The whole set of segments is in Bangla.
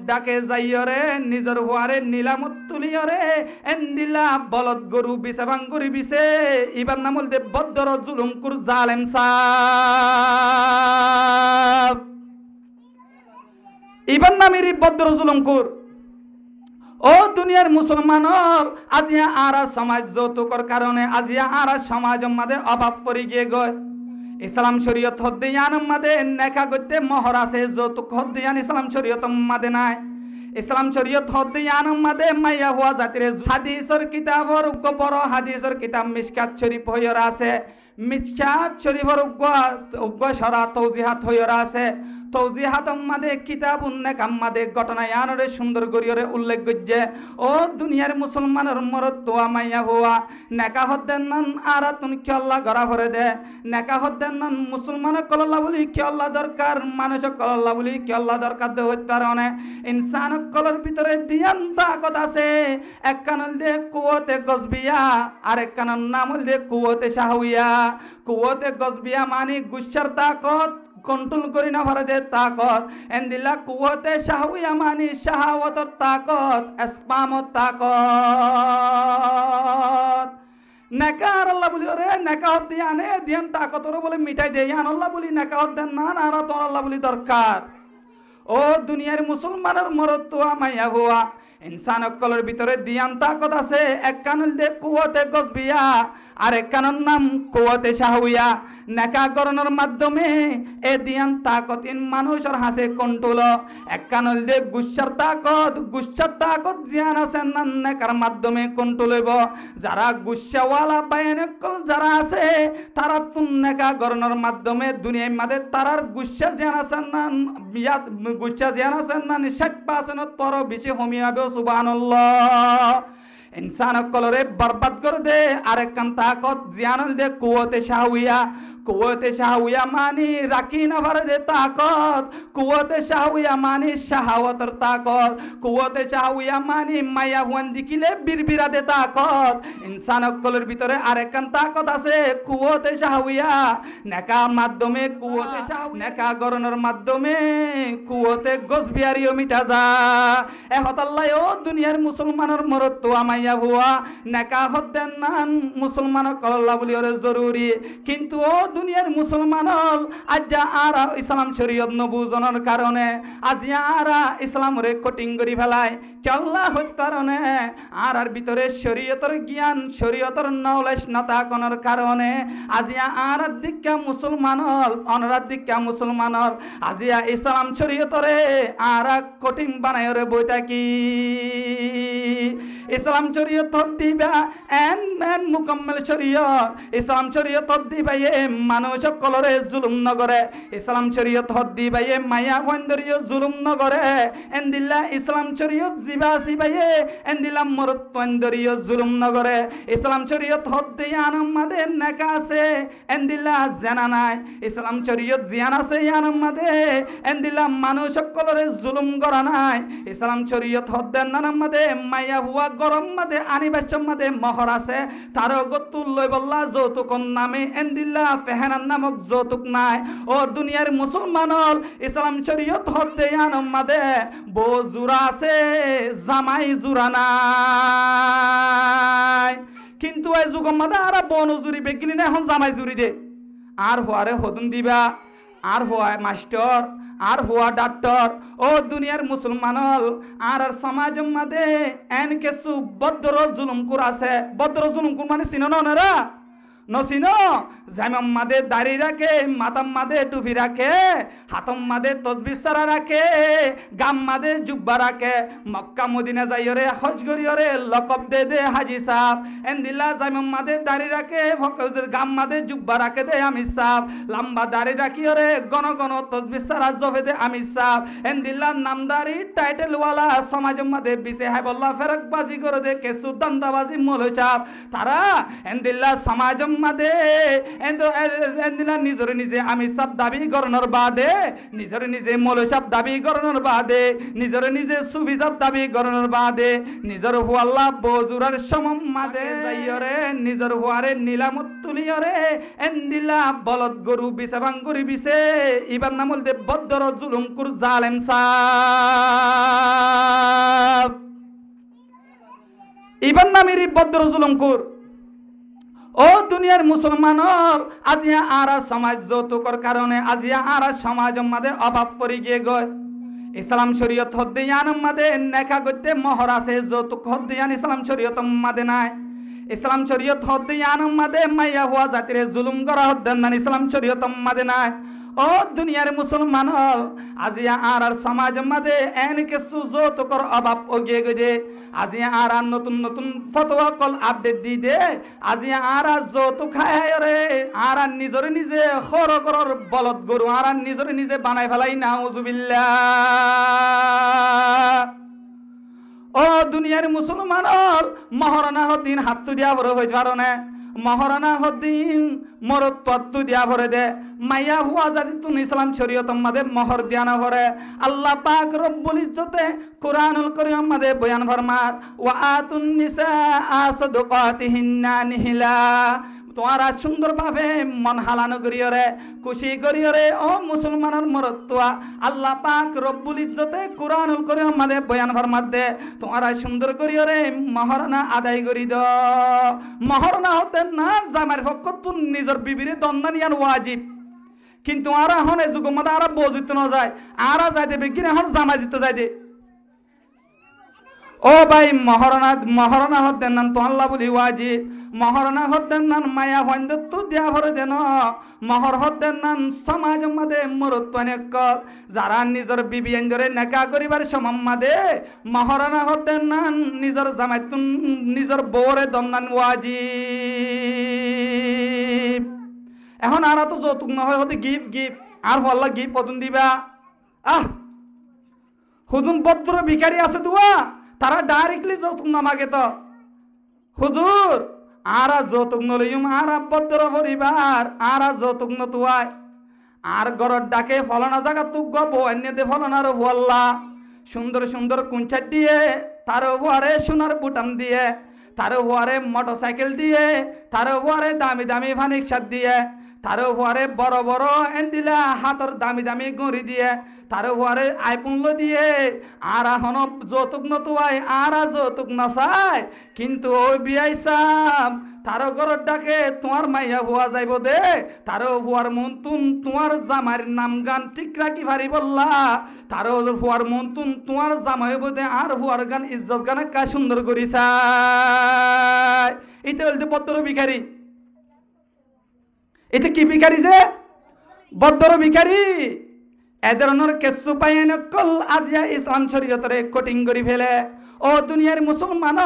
ডাকে যাইয়রে নিজের হুয়ারে নিলামত তুলিয়রে এন্দিলা বলদ গরু বিছে ভাঙ্গুরি বিছে ইবার নামল দে বদ্দর জুলুম কুর জালেম সাফ ইবার নামেরই বদ্দর জুলুম কুর ও দুনিয়ার মুসলমানর আজিয়া আরা সমাজ যৌতুকর কারণে আজিয়া আরা সমাজ মাঝে অভাব পড়ে গিয়ে গয় ইসলাম শরীয়ত হদ্দিয়ান মাদে নেকা গতে মোহর আছে যৌতুক হদ্দিয়ান ইসলাম শরীয়ত মাদে নাই ইসলাম শরীয়ত হদ্দিয়ান মাদে মাইয়া হুয়া জাতির হাদিসের কিতাবর বড় হাদিসের কিতাব মিশকাত শরীফ হইরা আছে মিশকাত শরীফর উগ্র সরা তৌজিহাত হইরা আছে তৌজিহাত মাদে কিতাব উন্নেক মাদে ঘটনা ইয়ানরে সুন্দর গরিয়রে উল্লেখ করছে ও দুনিয়ার মুসলমানের মরদ তোয়া মাইয়া হুয়া নেকা হদ্দেন নান আরাতুন কি আল্লাহ গড়া ভরে দে নেকা হদ্দেন নান মুসলমান কল্লা বলি কি আল্লাহ দরকার মানুষ কল্লা বলি কি আল্লাহ দরকার দে হইতে পারে ইনসান কলর ভিতরে দিয়ান তাকত আছে এক কানল দে কুওতে গজবিয়া আর এক কানল নামল দে কুওতে শাহউয়া কুওতে গজবিয়া মানে গুচ্ছার তাকত কন্ট্রোল করি না পারে দে তাকত এন্দিলা কুওতে শাহউয়া মানে শাহাওয়াতর তাকত আসপামত তাকত নেকার আল্লাহ বলি ওরে নেকা হদ দিয়ে আনে দিয়ান তাকতর বলে মিটাই দে আন আল্লাহ বলি নেকা হদ দেন না আর তোর আল্লাহ বলি দরকার ও দুনিয়ার মুসলমানের মরদ তো মাইয়া হুয়া ইনসান অকলের ভিতরে দিয়ান তাকত আছে এক কানল দে কুওতে গজবিয়া আর এক কানর নাম কুওতে শাহউয়া নেকা করণের মাধ্যমে এ দিয়ান তাকত ইন মানুষের হাসে কন্ট্রোল এক কানল দে গুচ্ছার তাকত জিয়ান আছে নেকার মাধ্যমে কন্ট্রোল হইব যারা গুচ্ছাওয়ালা বায়নকল যারা আছে তারা নেকা করণের মাধ্যমে দুনিয়ার মাঝে তারার গুচ্ছা জিয়ান আছে না গুচ্ছা জিয়ান আছে না 60% তর বেশি হমি হবে সুবহানাল্লাহ ইনসান কলরে বরবাদ করে দে আরেক কান তাকত জিয়ানল দে কুওতে শাহউয়া মানি রাখি না ভরে দে তাকত কুওতে শাহউয়া মানি শাহাওয়াতের তাকত কুওতে শাহউয়া মানি মায়া হুয়ান দিকিলে বিরবিরা দে তাকত ইনসান কলর ভিতরে আরেক কান তাকত আছে কুওতে শাহউয়া নেকা মাধ্যমে কুওতে শাহউয়া নেকা গরনের মাধ্যমে কুওতে গজবিয়ারিও মিটা যা এ হতাল্লাহ ও দুনিয়ার মুসলমানের মরদ তো মাইয়া হুয়া নেকা হদ্দেন নান মুসলমান কল্লা বলি ওরে জরুরি কিন্তু ও দুনিয়ার মুসলমানল আজ্জা আরা ইসলাম শরীয়ত নবুজনের কারণে আজিয়া আরা ইসলাম রে কটিং করি ফেলায় চল্লা হইত কারণে আর ভিতরে শরীয়তের জ্ঞান শরীয়তের নলেজ না থাকার কারণে আজিয়া আর দিক্কা মুসলমানল অনরার দিক্কা মুসলমানর আজিয়া ইসলাম শরীয়তরে আর কঠিন বানায় রে বইটা কি ইসলাম শরীয়ত দিবা এন মুকম্মল শরীয়ত ইসলাম শরীয়ত দিবা এ মানুষ কলরে জুলুম নগরে ইসলাম শরীয়ত দিবা এ মায়া বন্দরিয় জুলুম নগরে এন্দিল্লা ইসলাম শরীয়ত জিবা সিবায়ে এন্দিল্লা মরত বন্দরিয় জুলুম নগরে ইসলাম শরীয়ত দিয়ান মাদে নেকা আছে এন্দিল্লা জানা নাই ইসলাম শরীয়ত জিয়ান আছে ইয়ান মাদে এন্দিল্লা মানুষ কলরে জুলুম করা নাই ইসলাম শরীয়ত দেন না মাদে মায়া হুয়া গরম মাদে আনিবাসম মাদে মহর আছে তার গতুল লই বল্লা যৌতুক নামে এন্দিল্লা ফেহানার নামক যৌতুক নাই ও দুনিয়ার মুসলমানল ইসলাম শরীয়ত দেয়ান মাদে বো জুরা আছে জামাই জুরা নাই কিন্তু এই যুগ মাদে আর বন জুরি বেগিনি না এখন জামাই জুরি দে আর হুয়ারে হদুন দিবা আর হুয়া মাস্টার আর হুয়া ডাক্তার ও দুনিয়ার মুসলমানল আর সমাজ মাদে এন কেসু বদ্র জুলুম কুর আছে বদ্র জুলুম কুর মানে চিনো না নসিনো জামাম মাদে দাড়ি রাখে মাতাম মাদে টুপি রাখে হাতম মাদে তসবিহ সারা রাখে গাম মাদে জুব্বা রাখে মক্কা মদিনা যাইরে হজ করিরে লকব দে হাজি সাহেব এন্দিল্লা জামাম মাদে দাড়ি রাখে গাম মাদে জুব্বা রাখে দে আমি সাহেব লম্বা দাড়ি রাখিরে গণ গণ তসবিহ সারা জবে দে আমি সাহেব এন্দিল্লা নামদারি টাইটেল ওয়ালা সমাজ মাদে বিছে হাইবুল্লাহ ফেরকবাজি করে দে কেসু দন্দাবাজি মৌলভী সাহেব তারা এন্দিল্লা সমাজ মাদে এন্দিলা নিজরে নিজে আমি সব দাবি করনোর বাদে নিজরে নিজে মৌলভী সাহেব দাবি করনোর বাদে নিজরে নিজে সুফি সাহেব দাবি করনোর বাদে নিজর হুয়াল্লাহ বজুরার সমম মাদে যাইরে নিজর হুয়ারে নিলামত তুলিয়রে এন্দিলা বলদ গরু বিছে ভাঙ্গুরি বিছে ইবার নামল দে বদ্দর জুলুম কুর জালেম সা ইবান নামের বদ্র জুলুমকুর ও দুনিয়ার মুসলমান আজিয়া আর সমাজ যৌতুকর কারণে আজিয়া আর সমাজ মাঝে অভাব পড়ে গিয়ে গয় ইসলাম শরীয়ত হদ্দিয়ান মাঝে নেকা করতে মহর আছে যৌতুক হদ্দিয়ান ইসলাম শরীয়ত মাঝে নাই ইসলাম শরীয়ত হদ্দিয়ান মাঝে মাইয়া হওয়া জাতির জুলুম করা হদ্দান ইসলাম শরীয়ত মাঝে নাই ও দুনিয়ার মুসলমান আজিয়া আর সমাজ মাঝে এন কিছু যৌতুকর অভাব ওগিয়ে গিয়ে আজিয়া আর নতুন নতুন ফতোয়া কল আপডেট দি দে আজিয়া আর যৌতুক খায় রে আর নিজরে নিজে খর করর বলদ গরু আর নিজরে নিজে বানাই ফেলাই নাউজুবিল্লাহ ও দুনিয়ার মুসলমান মহারানা হদ্দিন হাত দিয়া বড় হইতে পারো না মহারানা হদ্দিন মরত তত্ত্ব দিয়া ভরে দে মাইয়া হুয়া জাতি তুন ইসলাম শরীয়ত মাদে মহর দিয়া না ভরে আল্লাহ পাক রব্বুল ইজ্জতে কুরআনুল কারীম মাদে বয়ান ফরমার ওয়া আতুন নিসা সাদকাতিহিন্না নিহিলা তোমারা সুন্দরভাবে মন হালানো করিও রে খুশি করিও রে ও মুসলমানের মরত্বা আল্লাহ পাক রব্বুল ইজ্জতে কুরআনুল কারীম মাদে বয়ান ফরমাত দে তোমারা সুন্দর করিও রে মহারনা আদায় করি দ মহারনা হতে না জামার পক্ষ তুন নিজের বিবিরে দন্দানিয়ান ওয়াজিব কিন্তু আর হনে যুগমদা আর বজিত না যায় আর যাইতে বেগিন এখন জামা জিত যাইতে ও ভাই মহারনা হতেন নান তো আল্লাহ বলি ওয়াজিব মহারনা হতেন নান মায়া হইন্দ তু দিয়া ভরে দেন মহর হতেন নান সমাজ মাদে মরত্ব অনেক যারা নিজের বিবি আইন্দরে নেকা করিবার সম্মাদে মহারনা হতেন নান নিজের জামাইতুন নিজের বউরে দন্নান ওয়াজিব এখন আর তো যৌতুক নহয় হতে গিফট আর হল্লা গিফট কতন দিবা হুজুন পত্র ভিখারি আছে দুয়া তারা ডাইরেক্টলি যৌতুক নামাগে তো হুজুর আর যৌতুক নলিম আর পত্র পরিবার আর যৌতুক নতুয়ায় আর গরর ডাকে ফলনা জায়গা তুক গব অন্যদে ফলনার হল্লা সুন্দর সুন্দর কুঞ্চার দিয়ে তার হুয়ারে সোনার বুটাম দিয়ে তার হুয়ারে মোটরসাইকেল দিয়ে তার হুয়ারে দামি দামি ফার্নিচার দিয়ে তার হুয়ারে বড় বড় এন্দিলা হাতর দামি দামি গড়ি দিয়ে তার হুয়ারে আইপুনল দিয়ে আর এখন যৌতুক নতুয়াই আর যৌতুক নচায় কিন্তু ওই বিয়াই সাম তার ঘরের ডাকে তোমার মাইয়া হুয়া যাইব দে তার হুয়ার মন্তুন তোমার জামার নাম গান ঠিক রাখি ভারি বললা তার হুয়ার মন্তুন তোমার জামাই হইব দে আর হুয়ার গান ইজ্জত গান কা সুন্দর করিসায় এটা বলতে বদ্র ভিখারি এটা কি ভিখারি যে বদ্র ভিখারি এদের কেসু পাইন কল আজিয়া ইসলাম শরীয়তরে কটিং করি ফেলে ও দুনিয়ার মুসলমান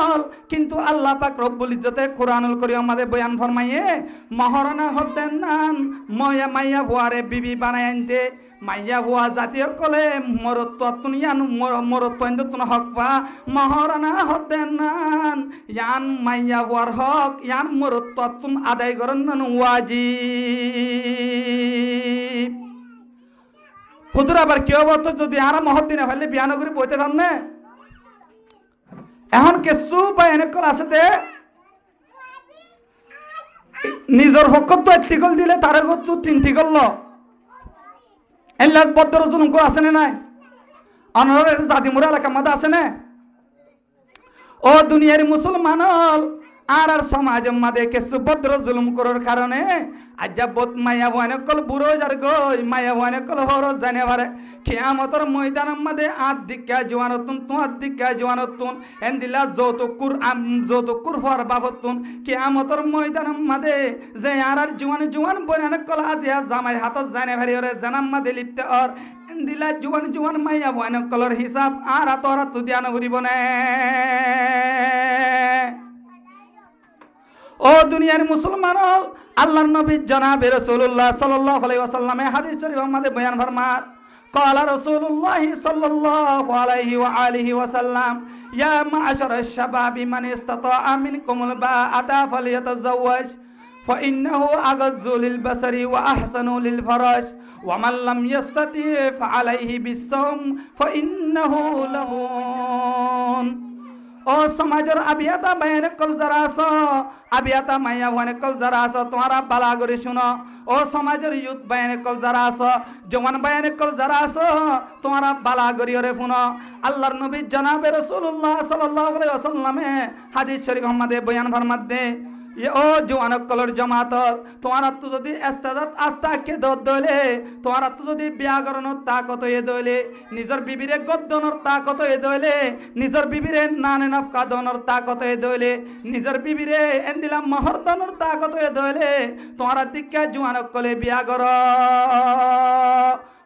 কিন্তু আল্লাহ পাক রব্বুল ইজ্জতে কুরআনুল কারীম আমাদের বয়ান ফরমাইয়ে মহারনা হতেন নান ময়া মাইয়া হুয়ারে বিবি বানাই আনতে মাইয়া হুয়া জাতীয় কলে মরত্তুন ইয়ান মরত্তুন তুন হক পা মহারনা হতেন নান ইয়ান মাইয়া হুয়ার হক ইয়ান মরত্তুন আদায় করেন নান ওয়াজিব হুজুর আবার কেউ বলতো যদি আর মহদ্দিনে ফেললে বিয়া নগরী বইতে থাম না এখন কেসু বা এনেকল আছে দে নিজের পক্ষ তো একটিকল দিলে তার তো তিনটি করল এল্লা বদ্র জুলুম করে আছে না নাই অনরের জাদিমুরা এলাকা মাদা আছে না ও দুনিয়ার মুসলমান আর সমাজ মাদে কেসু বদ্র জুলুম করার কারণে আজাবত মায়া ভয়ানকল বুড়ো যার গই মায়া ভয়ানকল হর জানে পারে কিয়ামতের ময়দান মাদে আদ দিক্কা জওয়ানতুন তো আদ দিক্কা জওয়ানতুন এন্দিলা যৌতুকুর ফর বাবতুন কিয়ামতের ময়দান মাদে যে আর জওয়ান ভয়ানকল আজিয়া জামাই হাতত জানে পারে রে জানাম মাদে লিপ্তে অর এন্দিলা জওয়ান মায়া ভয়ানকলর হিসাব আর আতরা তো দিয়া নগরিব না ও দুনিয়ার মুসলমান আল্লাহর নবী জনাবে রাসূলুল্লাহ সাল্লাল্লাহু আলাইহি ওয়াসাল্লামে হাদিস শরীফ আমাদের বয়ান ফরমার قال رسول الله صلى الله عليه وآله وسلم يا معشر الشباب من استطاع منكم الباءة فليتزوج فإنه أغض للبصر وأحسن للفرج ومن لم يستطع فعليه بالصوم فإنه له ও সমাজের আবিয়াতা বাইনে কল যারা আছো, আবিয়াতা মাইয়া বাইনে কল যারা আছো, তোমারা বালা করে শুনো। ও সমাজের ইউথ বাইনে কল যারা আছো, জওয়ান বাইনে কল যারা আছো, তোমারা বালা করি ওরে শুনো। আল্লাহর নবী জনাবে রাসূলুল্লাহ সাল্লাল্লাহু আলাইহি ওয়াসাল্লামে হাদিস শরীফ আমাদের বয়ান ফরমাতে, ও জওয়ান কলর জামাত, তোমার তো যদি ইস্তেদাত আস্তা কে দলে, তোমার তো যদি ব্যাকরণের তাকত এ দলে, নিজের বিবিরে গদ্দনের তাকত এ দলে, নিজের বিবিরে নানে নফকা দনের তাকত এ দলে, নিজের বিবিরে এন্দিলাম মহরদনের তাকত এ দলে, তোমার দিকে জওয়ান কলে ব্যাকর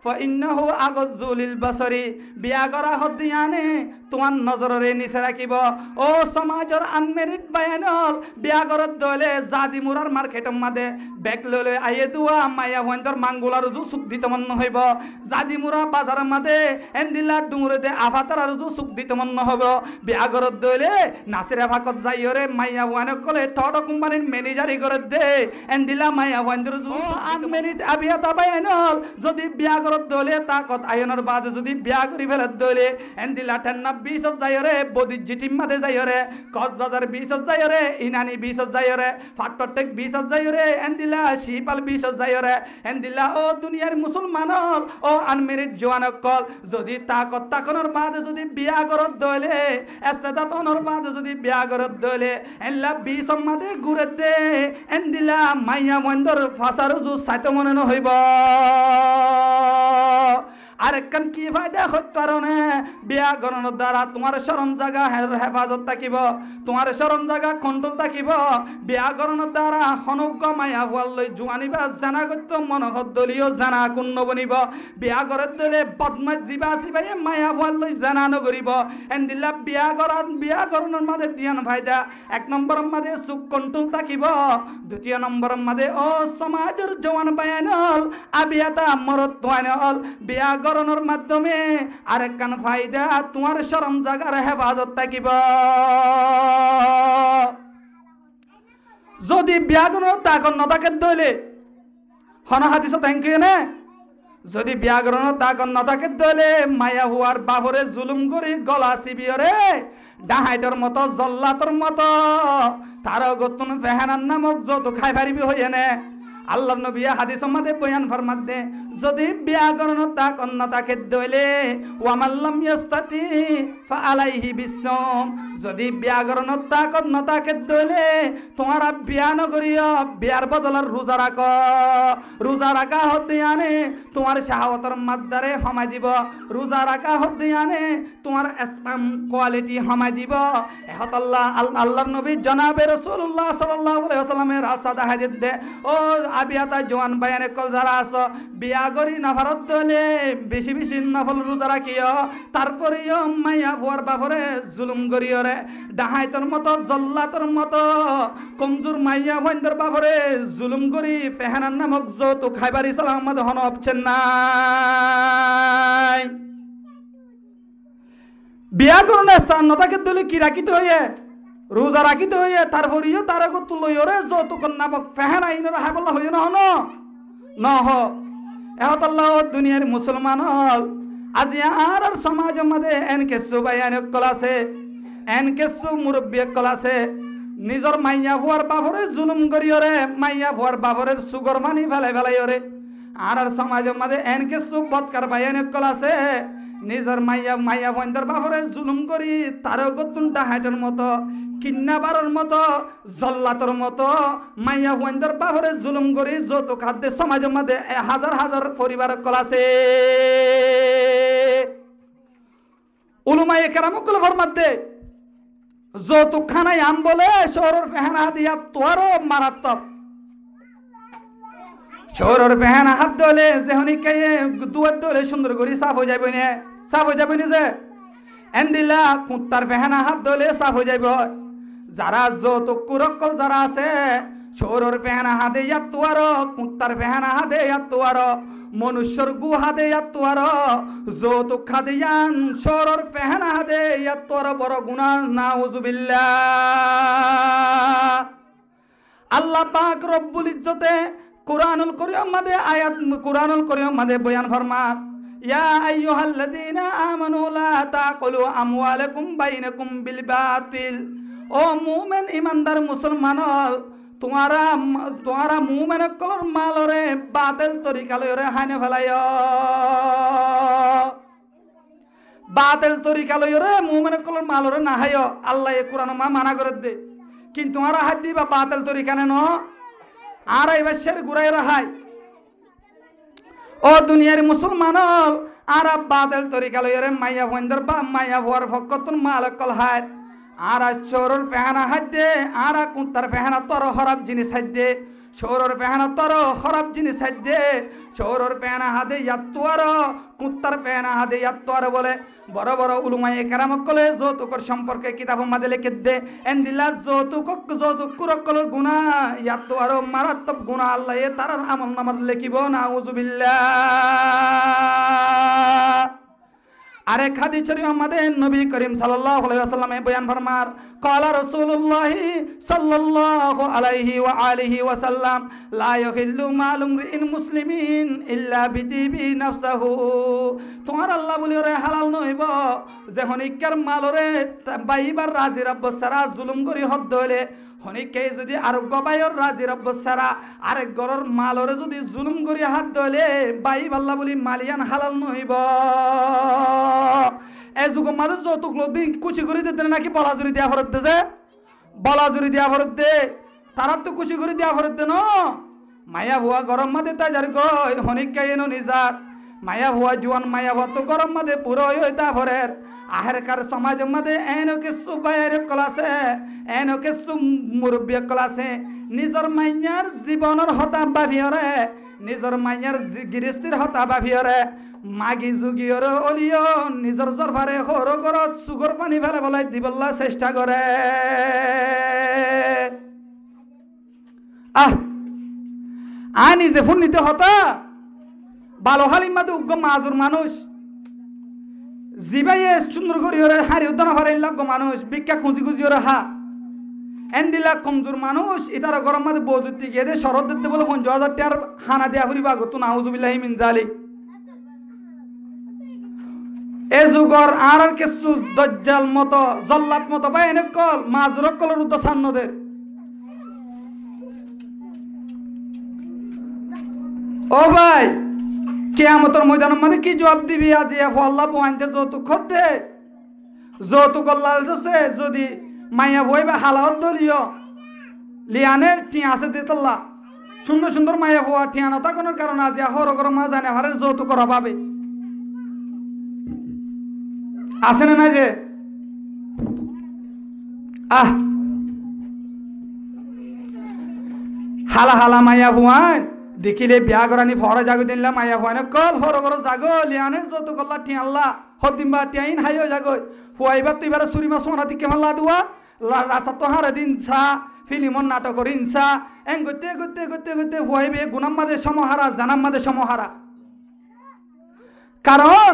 ফইন্নাহু আগযু লিল বাসরি, বিয়া করা হদিয়ানে তোমার নজরে নিচে রাখিব। ও সমাজের আনমেরিড বায়ানল বিয়া করত দলে জাদি মুরার মার্কেটের মাঝে ব্যাগ ললে আইয়ে দুয়া মাইয়া হইন্দর মাঙ্গুলার রুজু সুখ দিতে মন হইব। জাদি মুরা বাজারের মাঝে এন্দিলা ডুঙরে দে আফাতার রুজু সুখ দিতে মন হইব। বিয়া করত দলে নাসিরা ভাকত যাইরে মাইয়া ওয়ানে কলে টট কোম্পানির ম্যানেজারি করে দে এন্দিলা মাইয়া হইন্দর রুজু আনমেরিড আবিয়াতা বায়ানল যদি বিয়া দলে তাকত আয়নের বাদে যদি বিয়া করি ফেলে দলে এন্দিলা টেন্না 20 যাইরে বদি জিটিম মাদে যাইরে কক্সবাজার 20 যাইরে ইনানি 20 যাইরে ফাটটেক 20 যাইরে এন্দিলা শিপাল 20 যাইরে এন্দিলা ও দুনিয়ার মুসলমান ও আনমেরিড জওয়ান কল যদি তাকত তাকনের বাদে যদি বিয়া করত দলে ইস্তেদাতনের বাদে যদি বিয়া করত দলে এন্লা 20 মাদে ঘুরে দে এন্দিলা মাইয়া মন্দর ফাসারু জু সাইতে মনে ন হইব। আরেকখান কি ফায়দা হত কারণে বিয়া গণনের দ্বারা তোমার শরম জায়গা হেফাজত থাকিব, তোমার শরম জায়গা কন্ট্রোল থাকিব। বিয়া গণনের দ্বারা হনুজ্ঞ মায়া হওয়ার লই জোয়ানিবা জানা করত মনহত দলীয় জানা কুণ্ণ বনিব। বিয়া গড়ের দলে বদমাত জিবা সিবাই মায়া হওয়ার লই জানা নগরিব। এন্দিল্লা বিয়া গণনের মাঝে দিয়ান ফায়দা, 1 নম্বরের মাঝে সুখ কন্ট্রোল থাকিব, 2 নম্বরের মাঝে ও সমাজের জওয়ান বায়ানল আবিয়াতা মরত তোয়ানল বিয়া গরনের মাধ্যমে আরেকখান ফায়দা তোমার শরম জাগার হেফাজত থাকিব। যদি ব্যাকরণ তাকন নতাকে দইলে হন হাদিস থ্যাংক ইউ না, যদি ব্যাকরণ তাকন নতাকে দইলে মায়া হুয়ার বাবরে জুলুম করি গলা সিবিয়রে ডাহাইটর মতো জল্লাতর মতো তার গতুন ফেহানার নামক যত খাই পারিবি হইয়ে নে। আল্লাহর নবী হাদিস মধ্যে বয়ান ফরমাতে, যদি ব্যাকরণ তাক অন্যতাকে দইলে ওয়ামাল্লাম ইয়াস্তাতি ফাআলাইহি বিসম, যদি ব্যাকরণ তাক অন্যতাকে দইলে তোমারা বিয়া নগরিয়া বিয়ার বদলার রোজা রাখ, রোজা রাখা হতে আনে তোমার শাহাওয়াতের মাদ্দারে হমাই দিব, রোজা রাখা হতে আনে তোমার স্পাম কোয়ালিটি হমাই দিব। এহত আল্লাহর নবী জনাবে রাসূলুল্লাহ সাল্লাল্লাহু আলাইহি ওয়াসাল্লামের আসাদা হাদিস দে, ও আবিয়াতা জওয়ান বায়ানে কল যারা আছো বিয়া করি নাফারত দলে বেশি বেশি নফল রোজা রাখিও, তারপরেও মাইয়া ফুয়ার বাপরে জুলুম করিও রে, ডাহাইতর মতো জল্লাতর মতো কমজোর মাইয়া ফুয়ার বাপরে জুলুম করি ফেহানার নামক যত খাইবার ইসলাম মধ্যে হন অপশন নাই। বিয়া করুন স্থান নতাকে দলে কি রাখিতে হইয়ে রোজা রাখিতে হইয়ে, তারপরেও তার আগত লইও রে যত নামক ফেহানা ইনর হাবল্লা হইয় না হন নহ। এহতাল্লাহ দুনিয়ার মুসলমান হল আজি আর সমাজের মধ্যে এন কেসু বায়ান কল আছে, এন কেসু মুরব্বী কল আছে, নিজর মাইয়া ফুয়ার বাবরে জুলুম করিও রে, মাইয়া ফুয়ার বাবরের সুগর মানি ফেলাই ফেলাই রে। আর সমাজের মধ্যে এন কেসু বৎকার বায়ান কল আছে, নিজর মাইয়া ফুয়ার বাবরে জুলুম করি তার গতুন ডাহাইটের মতো কিন্নাবারের মতো জল্লাতর মতো মাইয়া হুয়ানদের বাবরে জুলুম করি যত খাদ্যে সমাজের মধ্যে হাজার হাজার পরিবার কল আছে। উলুমায়ে কেরামুল ফরমাতে যত খানায় আম বলে শহরের ফেহানা দিয়া তোয়ারও মারাত্মক, শহরের ফেহানা হাত দলে যেহনি কে দুয়ার দলে সুন্দর করে সাফ হয়ে যাবে না, সাফ হয়ে যাবে না যে এন্দিলা কুত্তার ফেহানা হাত দলে সাফ হয়ে যাবে। যারা যত কুরকল যারা আছে শহরের ফেহানা হাতে ইয়াতুয়ার, কুত্তার ফেহানা হাতে ইয়াতুয়ার, মনুষ্যর গু হাতে ইয়াতুয়ার, যত খাদিয়ান শহরের ফেহানা হাতে ইয়াতুয়ার বড় গুনাহ নাউজুবিল্লাহ। আল্লাহ পাক রব্বুল ইজ্জতে কুরআনুল কারীম মাঝে আয়াত কুরআনুল কারীম মাঝে বয়ান ফরমান, ইয়া আইয়ুহাল্লাযীনা আমানু লা তাকুলু আমওয়ালাকুম বাইনাকুম বিল বাতিল। ও মুমিন ইমানদার মুসলমান, তোমারা মুমিন কলর মালরে বাতিল তরিকা লয়রে হানে ফেলায়, বাতিল তরিকা লয়রে মুমিন কলর মালরে না হায়। আল্লাহ এ কোরআন মা মানা করে দে, কিন্তু তোমারা হাত দিবা বাতিল তরিকা নেন আর এই বাচ্চার ঘুরাই রাহাই। ও দুনিয়ার মুসলমান, আর বাতিল তরিকা লয়রে মাইয়া ফন্দর বা মাইয়া হওয়ার ফকতুন মালকল হায়। আর চোরর ফেহানা হাত দে, আর কুত্তার ফেহানা তর খরাব জিনিস হাত দে, চোরর ফেহানা তর খরাব জিনিস হাত দে, চোরর ফেহানা হাতে ইয়াত্তু আর কুত্তার ফেহানা হাতে ইয়াত্তু আর বলে বড় বড় উলুমায়ে কেরাম কলে যৌতুকর সম্পর্কে কিতাব মাদে লিখে দে। এন্দিলা যৌতুক কুরকলর গুনাহ ইয়াত্তু আর মারাত্মক গুনাহ আল্লাহ এ তার আমল নামাত লিখিব। নাউযুবিল্লাহ। আরেক হাদিস শরীফ আমাদের নবী করিম সাল্লাল্লাহু আলাইহি ওয়াসাল্লামে বয়ান ফরমার, ক্বালা রাসূলুল্লাহ সাল্লাল্লাহু আলাইহি ওয়া আলিহি ওয়াসাল্লাম, লা ইয়াহিল্লু মালু ইমরিইন মুসলিমিন ইল্লা বিতিবি নাফসাহু। তোমার আল্লাহ বলি ওরে হালাল নইব যে হনিকার মালরে বাইবার রাজি রব্ব সারা জুলুম করি হদ হইলে, হনিকে যদি আর গবায়র রাজি রব্ব সারা আরেক গরর মালরে যদি জুলুম করি হাত ধইলে বাইব আল্লাহ বলি মালিয়ান হালাল নইব। এই যুগ মাঝে যৌতুক দিন কুচি করে দিতে নাকি বলাজুরি দেওয়া ফরত দে, বলাজুরি দেওয়া ফরত দে, তারা তো কুচি করে দেওয়া ফরত দে ন। মায়া ভুয়া গরম মাদে তাজার গই হনিকা এনো নিজার মায়া ভুয়া জুয়ান মায়া ভুয়া তো গরম মাদে পুরো হইতা ভরের আহেরকার সমাজ মাদে এনো কিছু বাইর কলাছে, এনো কিছু মুরব্বী কলাছে নিজর মাইয়ার জীবনের হতা বাভিয়রে, নিজর মাইয়ার গৃহস্থির হতা বাভিয়রে মাগি যুগিয়র অলিও নিজর জরফারে হর গরত সুগর পানি ফেলে বলাই দিবল্লা চেষ্টা করে। নিজে ফোন নিতে হতা ভালো হালিম মাদে উগ্র মাজুর মানুষ জিবাইয়ে সুন্দর করি ওরে হারি উদ্যান হারাই লাগো মানুষ ভিক্ষা খুঁজি খুঁজি ওরে হা এন্দিলা কমজোর মানুষ ইতারা গরম মাদে বৌদ্ধ গিয়ে দে শরৎ দিতে বলে 50,000 টাকার হানা দেয়া ফুরিবা গো তো নাউজুবিল্লাহি মিন জালিক। এ যুগর আর কিছু দজ্জাল মতো জল্লাত মতো বা এনে কল মাজুর কলের উদ্দ সান্নদের। ও ভাই কিয়ামতের ময়দানের মধ্যে কি জবাব দিবি? আজি আল্লাহ বহানতে যৌতুক খদ্দে যৌতুক লালছে যদি মাইয়া ভই বা হালাত দলিও লিয়ানের টিয়া আছে দিতল্লা সুন্দর সুন্দর মাইয়া ভুয়া টিয়া নতা কোন কারণে আজি হর গরম মা জানে হারের যৌতুক করা পাবে আছে না না যে হালা হালা মাইয়া ভুয়ান দেখিলে বিয়া করানি ফরে জাগো দিনলা মাইয়া ভুয়ান কল হর গর জাগো লিয়ানের যৌতুক কল্লা টিয়া আল্লাহ হদিমবা টিয়াইন হাইও জাগো ফুয়াইবা তুই এবারে সুরি মাছ সোনা দিকে মাল্লা দুয়া রাসা তো হারে দিন ছা ফিলিমন নাটকর ইনসা এং গতে গতে গতে গতে ফুয়াইবে গুনাম মাদে সমহারা জানাম মাদে সমহারা। কারণ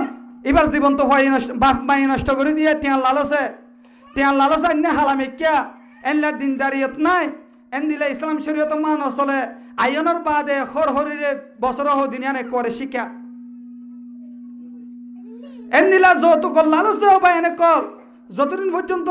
এবার জীবন তো হয় বাপ মাই নষ্ট করে দিয়ে টিয়ার লালসে এনে হালামে কিয়া এনলা দিন দাঁড়িয়ত নাই এন দিলে ইসলাম শরীয়ত মান চলে আয়নের বাদে হর হরিরে বছর দিনিয়ানে করে শিক্ষা এন দিলা যৌতুক লালসে বা এনে কল যতদিন পর্যন্ত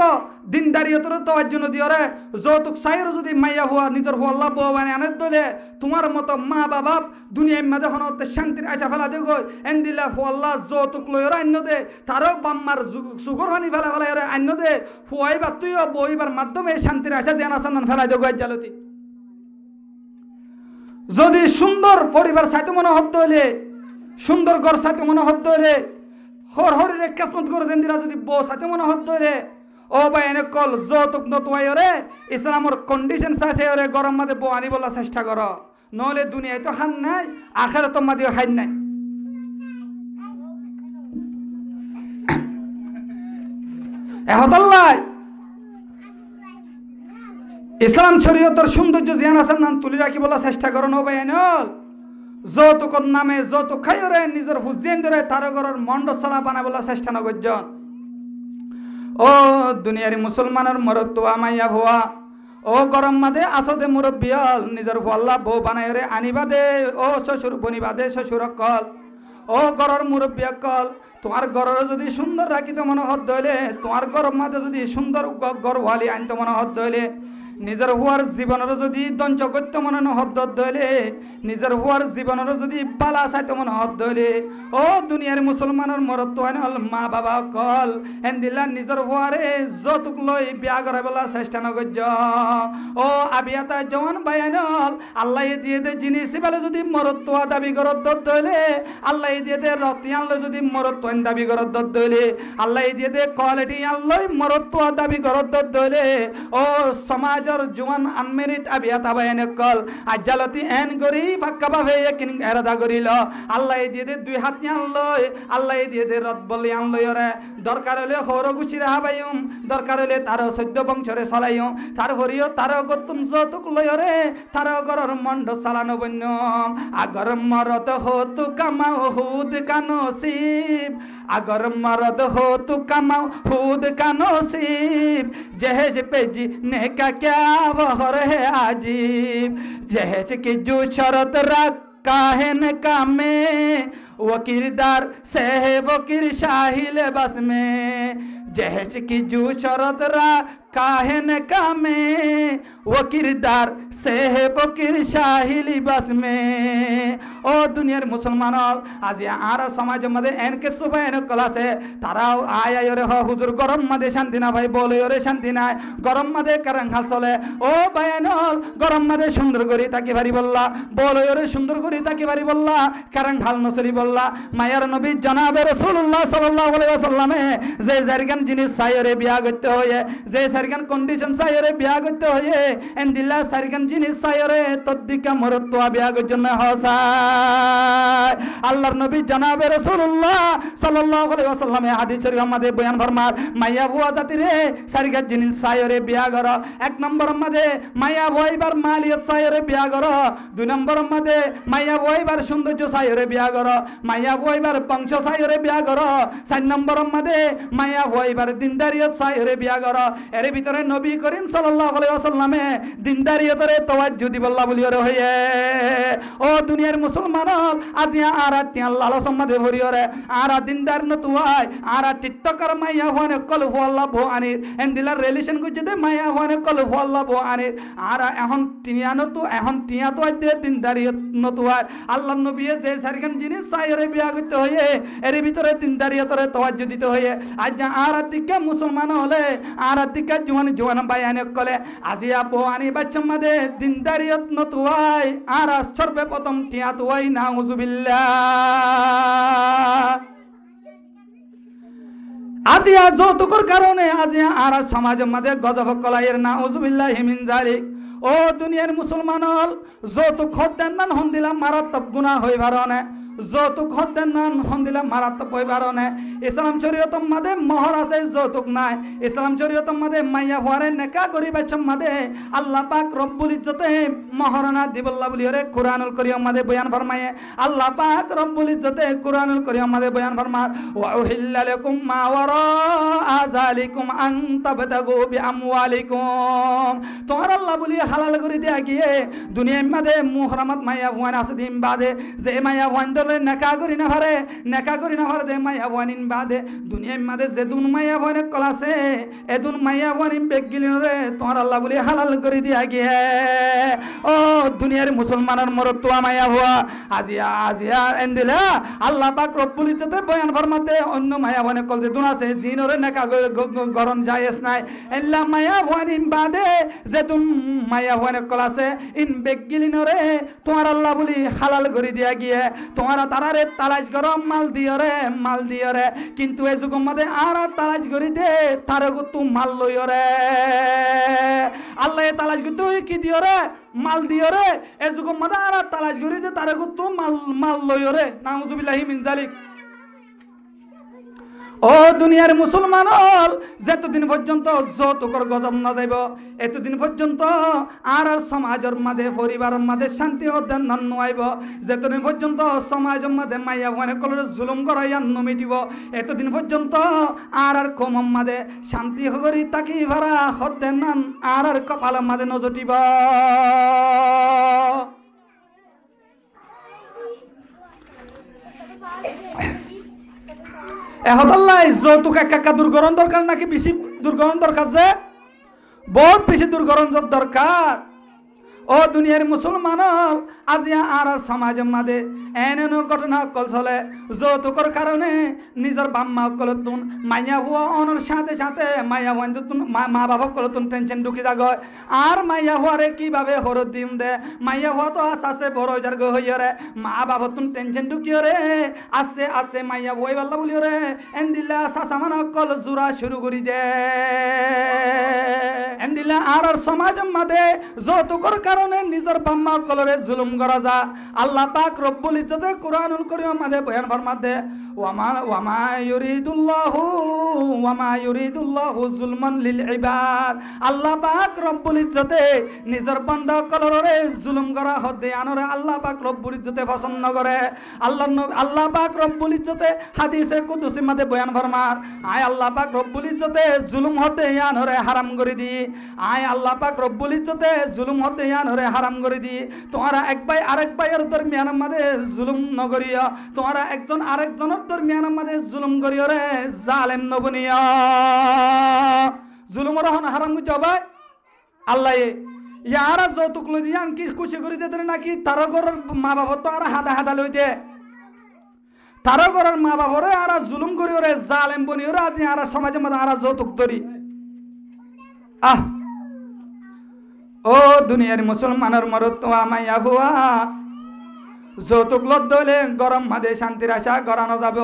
দিন দাঁড়িয়তর তোয়ার জন্য দিয়রে যৌতুক সাইর যদি মাইয়া হওয়া নিজের হল্লা বউ বানে আনের দলে তোমার মতো মা বাবা দুনিয়ার মাঝে হনতে শান্তির আশা ফেলা দে গই এন দিলা হল্লা যৌতুক লয়রা আন্য দে তারও বাম্মার সুগর হানি ফেলা ফেলা আন্য দে ফুয়াইবা তুইও বইবার মাধ্যমে শান্তির আশা জেনা সান্নান ফেলাই দে গই জালতি। যদি সুন্দর পরিবার সাইতে মনে হত হইলে সুন্দর ঘর সাইতে মনে হত হইলে হর হরিরে কেসমত করে দেন দিলা যদি বউ সাথে মনে হত রে ও ভাই এনে কল যৌতুক নতুয়াই রে ইসলামর কন্ডিশন চাইছে রে গরম মাদে বউ আনি বলা চেষ্টা কর নহলে দুনিয়ায় তো হান নাই আখেরাত মাদিও হান নাই। এহতাল্লাই ইসলাম শরীয়তের সৌন্দর্য জিয়ান আসার নাম তুলি রাখি বলা চেষ্টা করো নো ভাই এনেল যৌতুকর নামে যৌতুক খাইরে নিজের হুজিয়েন ধরে তার ঘরের মন্ডসালা বানাই বলা চেষ্টা নগরজন। ও দুনিয়ার মুসলমানের মরতুয়া মাইয়া ভুয়া ও গরম মাদে আসদে মুরব্বিয়াল নিজের ভল্লা বউ বানাই রে আনিবা দে ও শ্বশুর বনিবা দে শ্বশুর কল ও ঘরের মুরব্বী কল তোমার ঘরের যদি সুন্দর রাখিতে মনে হত হইলে তোমার ঘরের মাঝে যদি সুন্দর ঘরওয়ালি আনতে মনে হত হইলে নিজের হুয়ার জীবনের যদি দঞ্চ করতে মনে হত হইলে নিজের হুয়ার জীবনের যদি বালা চাইতে মনে হত হইলে ও দুনিয়ার মুসলমানের মরত হল মা বাবা কল এন্দিলা নিজের হুয়ারে যতুক লই বিয়া করে বলা চেষ্টা নগর্য ও আবিয়াতা জওয়ান বায়ানল আল্লাহ দিয়ে দে জিনিস বেলে যদি মরত দাবি করত হইলে আল্লাহ দিয়ে দে রতি আনলে যদি মরত দাবি করত হইলে আল্লাহ দিয়ে দে কোয়ালিটি আনলে মরত দাবি করত হইলে ও সমাজ জোয়ান আনমেরিট আবিয়াতা বায়ানে কল আজালতি এন করি ফাক্কা ভাবে কিন এরাদা করিল আল্লাহ দিয়ে দে দুই হাত আনলই আল্লাহ দিয়ে দে রদ বলি আনলই রে দরকার হলে হর গুছিরে হাবাইম দরকার হলে তার 14 বংশরে চালাইম তার হরিও তার গতুম যতুক লই রে তার গরর মন্ড চালানো বন্য আগর মরদ হতু কামাও হুদ কানসিব আগর মরদ হতু কামাও হুদ কানসিব जहेज पेजी ने का क्या बहर है अजीब जहेज की जो शरत रखा है न कामे वो किरदार से है वो किर शाहिल बस में जहेज की जो शरत रखा न कामे वो किरदार से है वो किर शाहिल बस में ओ दुनियार मुसलमान आज आर समाज मध्य एनके सुबह एन कलासे ताराও आय रे हुजूर गरम मध्य शांति ना भाई बोले रे शांति ना गरम मध्य करंघाल चले ओ बयानल गरम मध्य सुंदर करी ताकि भारी বললা बोले रे सुंदर करी ताकि भारी বললা करंघाल नसली বললা মায়ার নবী জনাবে রাসূলুল্লাহ সাল্লাল্লাহু আলাইহি ওয়াসাল্লামে যে জারগান জিনিস সাইরে বিয়া করতে হয় যে সারগান কন্ডিশন সাইরে বিয়া করতে হয় এন্দিল্লা সারগান জিনিস সাইরে তদ্দিকা মরত্ব বিয়া জন্য হসা আল্লাহর নবী জনাবে রাসূলুল্লাহ সাল্লাল্লাহু আলাইহি ওয়াসাল্লামে হাদিস শরীফ আমাদের বয়ান ফরমার মাইয়া বুয়া জাতি রে সারগান জিনিস সাইরে বিয়া কর এক নম্বর মধ্যে মাইয়া বুয়াইবার মালিয়ত সাইরে বিয়া কর দুই নম্বর মধ্যে মাইয়া বুয়াইবার সৌন্দর্য সাইরে বিয়া কর মাইয়া বুয়াইবার বংশ সাইরে বিয়া কর চার নম্বর মধ্যে মাইয়া বুয়াইবার দিনদারিয়ত সাইরে বিয়া কর এর ভিতরে নবী করিম সাল্লাল্লাহু আলাইহি ওয়াসাল্লামে দিনদারিয়তরে তাওয়াজ্জু দিবল্লাহ বলিয়রে হয়ে ও দুনিয়ার মুসলমান আজি আর তিয়াল লালস মধ্যে ভরিয়রে আর দিনদার নতুয়াই আর টিকটকার মাইয়া হনে কল হুয়াল্লাহ ভো আনির এন্দিলার রিলেশন গুজতে মাইয়া হনে কল হুয়াল্লাহ ভো আনির আর এখন টিয়া তো আইতে দিনদারিয়ত নতুয়াই আল্লাহর নবী যে সারগান জিনিস সাইরে বিয়া করতে হয়ে এর ভিতরে দিনদারিয়তরে তাওয়াজ্জু দিতে হয়ে আজ আর দিকে মুসলমান হলে আর দিকে জোয়ান বায়ানে কলে আজি আপো আনি বাচ্চা মধ্যে দিনদারিয়ত নতুয়াই আর সর্বপ্রথম টিয়া তুয়াই নাউজুবিল্লাহ আজি যৌতুকের কারণে আজি আর সমাজের মধ্যে গজব কলাইয়ের নাউজুবিল্লাহি মিন জালিক ও দুনিয়ার মুসলমান যৌতুক হদ্দেন হন্দিলা মারাত্মক গুনাহ হইবার না যৌতুক হদ্দেন হন্দিলা মারাত্মক হইবার না ইসলাম শরীয়তের মধ্যে মোহর আছে যৌতুক নাই ইসলাম শরীয়তের মধ্যে মাইয়া হওয়ারে নেকা করিবার মধ্যে আল্লাহ পাক রব্বুল ইজ্জতে মোহরনা দিবল্লাহ বলিরে কুরআনুল কারীম মধ্যে বয়ান ফরমায়ে আল্লাহ পাক রব্বুল ইজ্জতে কুরআনুল কারীম মধ্যে বয়ান ফরমার ওয়া উহিল্লা লাকুম মা ওয়ারা যালিকুম আন তাবতাগু বিআমওয়ালিকুম তোমার আল্লাহ বলি হালাল করে দেয়া গিয়ে দুনিয়ার মধ্যে মুহরমাত মাইয়া হওয়ান আছে দিন বাদে যে মাইয়া হওয়ান নেকা করি না পারে দে মাইয়া ওয়ানিন বাদে দুনিয়ার মাঝে যে দুন মাইয়া ওয়ানে কলাছে এদুন মাইয়া ওয়ানিন বেগিলিন রে তোমার আল্লাহ বলি হালাল করে দিয়া গিয়ে ও দুনিয়ার মুসলমানের মরত মাইয়া হওয়া আজিয়া এন্দিলা আল্লাহ পাক রব্বুল ইজ্জতে বয়ান ফরমাতে অন্য মাইয়া ওয়ানে কল যে দুন আছে জিনরে নেকা গরন জায়েজ নাই এল্লা মাইয়া ওয়ানিন বাদে যে দুন মাইয়া ওয়ানে কলাছে ইন বেগিলিন রে তোমার আল্লাহ বলি হালাল করে দিয়া গিয়ে তোমার তারারে তালাশ করো মাল দিও রে কিন্তু এই যুগের মধ্যে আর তালাশ করি দে তার তু মাল লইও রে আল্লাহ তালাশ করতে কি দিও রে মাল দিও রে এই যুগের মধ্যে আর তালাশ করি দে তার তু মাল লইও রে নাউজুবিল্লাহি মিন জালিক ও দুনিয়ার মুসলমান যতদিন পর্যন্ত যৌতুকর গজব না যাইব এতদিন পর্যন্ত আর সমাজের মাঝে পরিবারের মাঝে শান্তি অধ্যয়ন নয়াইব যতদিন পর্যন্ত সমাজের মাঝে মাইয়া মানে কলরে জুলুম করাইয়া নমিটিব এতদিন পর্যন্ত আর কমম মাঝে শান্তি করি তাকি ভাড়া অধ্যয়ন আর কপালের মাঝে নজটিব এহতাল্লাই যৌতুক একা দূরকরণ দরকার নাকি বেশি দূরকরণ দরকার, যে বহুত বেশি দূরকরণ দরকার। ও দুনিয়ার মুসলমান আজি আর সমাজের মাঝে এন ঘটনা অকল চলে যৌতুকর কারণে নিজের বাম্মা অকলতুন মাইয়া হুয়া অনর সাথে সাথে মাইয়া হুয়ান মা বাবা অকলতুন টেনশন ঢুকি যাগ। আর মাইয়া হুয়ারে কিভাবে হরত দিম দে, মাইয়া হুয়া তো আস্তে বড় হইয়ার গো হইয়রে, মা বাবা তুন টেনশন ঢুকিও রে আস্তে আস্তে মাইয়া বই বাল্লা বলিও রে এন দিল্লা সাসামান অকল জোড়া শুরু করি দে। এন দিল্লা আর সমাজের মাঝে যৌতুকর কারণে নিজের বাম্মা কলরে জুলুম করা যা। আল্লাহ পাক রব্বুল ইজ্জতে কুরআনুল কারীমের মাঝে বয়ান ফরমাতে ওয়ামা ইউরিদুল্লাহু যুলমান লিল ইবাদ। আল্লাহ পাক রব্বুল ইজ্জতে নিজের বান্দা কলরে জুলুম করা হতে আনরে আল্লাহ পাক রব্বুল ইজ্জতে পছন্দ করে। আল্লাহ পাক রব্বুল ইজ্জতে হাদিসে কুদসির মাঝে বয়ান ফরমান আয় আল্লাহ পাক রব্বুল ইজ্জতে জুলুম হতে আনরে হারাম করে দি। আয় আল্লাহ পাক রব্বুল ইজ্জতে জুলুম হতে আনরে হারাম করে দি। তোমরা এক ভাই আরেক ভাইয়ের দরমিয়ানের মাঝে জুলুম নগরিয়া, তোমরা একজন আরেকজনের দরমিয়ানের মাঝে জুলুম করিও রে জালেম নবনিয়া। জুলুমর হারাম করতে হবে আল্লাহ। ইয়ারা যৌতুক লই দিয়ান কি খুশি করে দিতে নাকি তারা ঘরের মা বাবা তো আর হাদা হাদা লই দে, তারা ঘরের মা বাবারে আর জুলুম করিও রে জালেম বনিও রে। আজি আর সমাজের মধ্যে আর যৌতুক ধরি ও দুনিয়ার মুসলমানের মরত মাইয়া হুয়া যৌতুক লত দলে গরম মাদে শান্তির আশা গড়ানো যাব।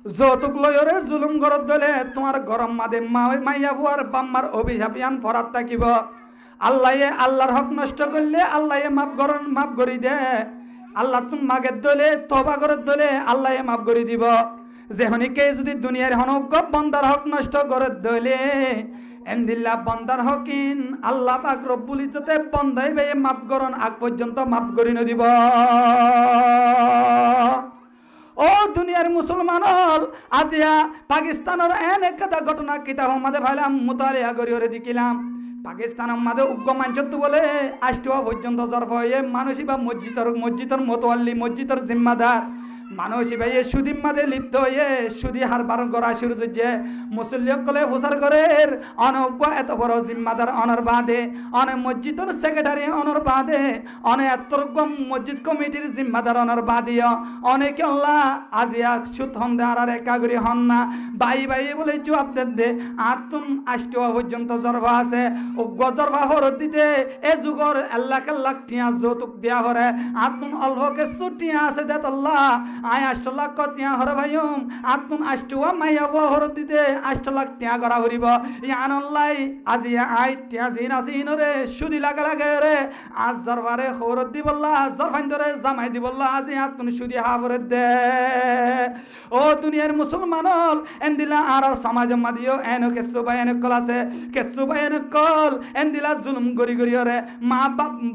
যৌতুক লয়রে জুলুম গরত দলে তোমার গরম মাদে মাইয়া হুয়ার বাম্মার অভিশাপিয়ান ফরাত থাকিব। আল্লাহে আল্লাহর হক নষ্ট করলে আল্লাহে মাফ করি দে। আল্লাহ তুমি মাগের দলে তবা গরত দলে আল্লাহে মাফ করি দিব। যেহনিকে যদি দুনিয়ার হনক বন্দার হক নষ্ট গরত দলে এন্দিল্লা বন্দার হকিন আল্লাহ পাক রব্বুল ইজ্জতে বন্দাই বে মাফ করন আগ পর্যন্ত মাফ করি ন দিব। ও দুনিয়ার মুসলমান আজিয়া পাকিস্তানের এন একটা ঘটনা কিতাব আমাদের ভাইলাম মুতালিয়া করিওরে দেখিলাম। পাকিস্তানের মাঝে উগ্র মাঞ্চত্ব বলে আষ্টুয়া পর্যন্ত জরফ হয়ে মানুষই বা মসজিদের মতোয়াল্লি মসজিদের জিম্মাদার মানুষ ভাই সুদিম মাদে লিপ্ত হয়ে সুদি হারবার করা শুরু করছে। মুসল্লিকলে প্রচার করে অনজ্ঞ এত বড় জিম্মাদার অনর বাদে অনেক মসজিদের সেক্রেটারি অনর বাদে অনেক এতজ্ঞ মসজিদ কমিটির জিম্মাদার অনর বাদিও অনেকে আল্লাহ আজিয়া সুত হন দে আর একাগরি হন না বাই বলে জবাব দেন দে আতুন আষ্টুয়া পর্যন্ত জরফা আছে। উগ্র জরফা হরত দিতে এ যুগর লাখ লাখ টিয়া যৌতুক দেওয়া হরে আতুন অল্পকে ছুটিয়া আছে দে আল্লাহ আয় 8 লাখ টিয়া হরে ভাইম আতুন আষ্টুয়া মাইয়া হরত দিতে 8 লাখ টিয়া করা হরিব ইয়ানল্লাই আজি আই টিয়া জিন আসিন রে সুদি লাগা লাগে রে আজ জরবারে হরত দিবল্লা জরফাইন ধরে জামাই দিবল্লা আজি আতুন সুদি হাবরে দে। ও দুনিয়ার মুসলমান এন্দিলা আর সমাজ মাদিও এনো কেসু ভাই এনো কল আছে কেসু ভাই এনো কল এন্দিলা জুলুম গরি রে মা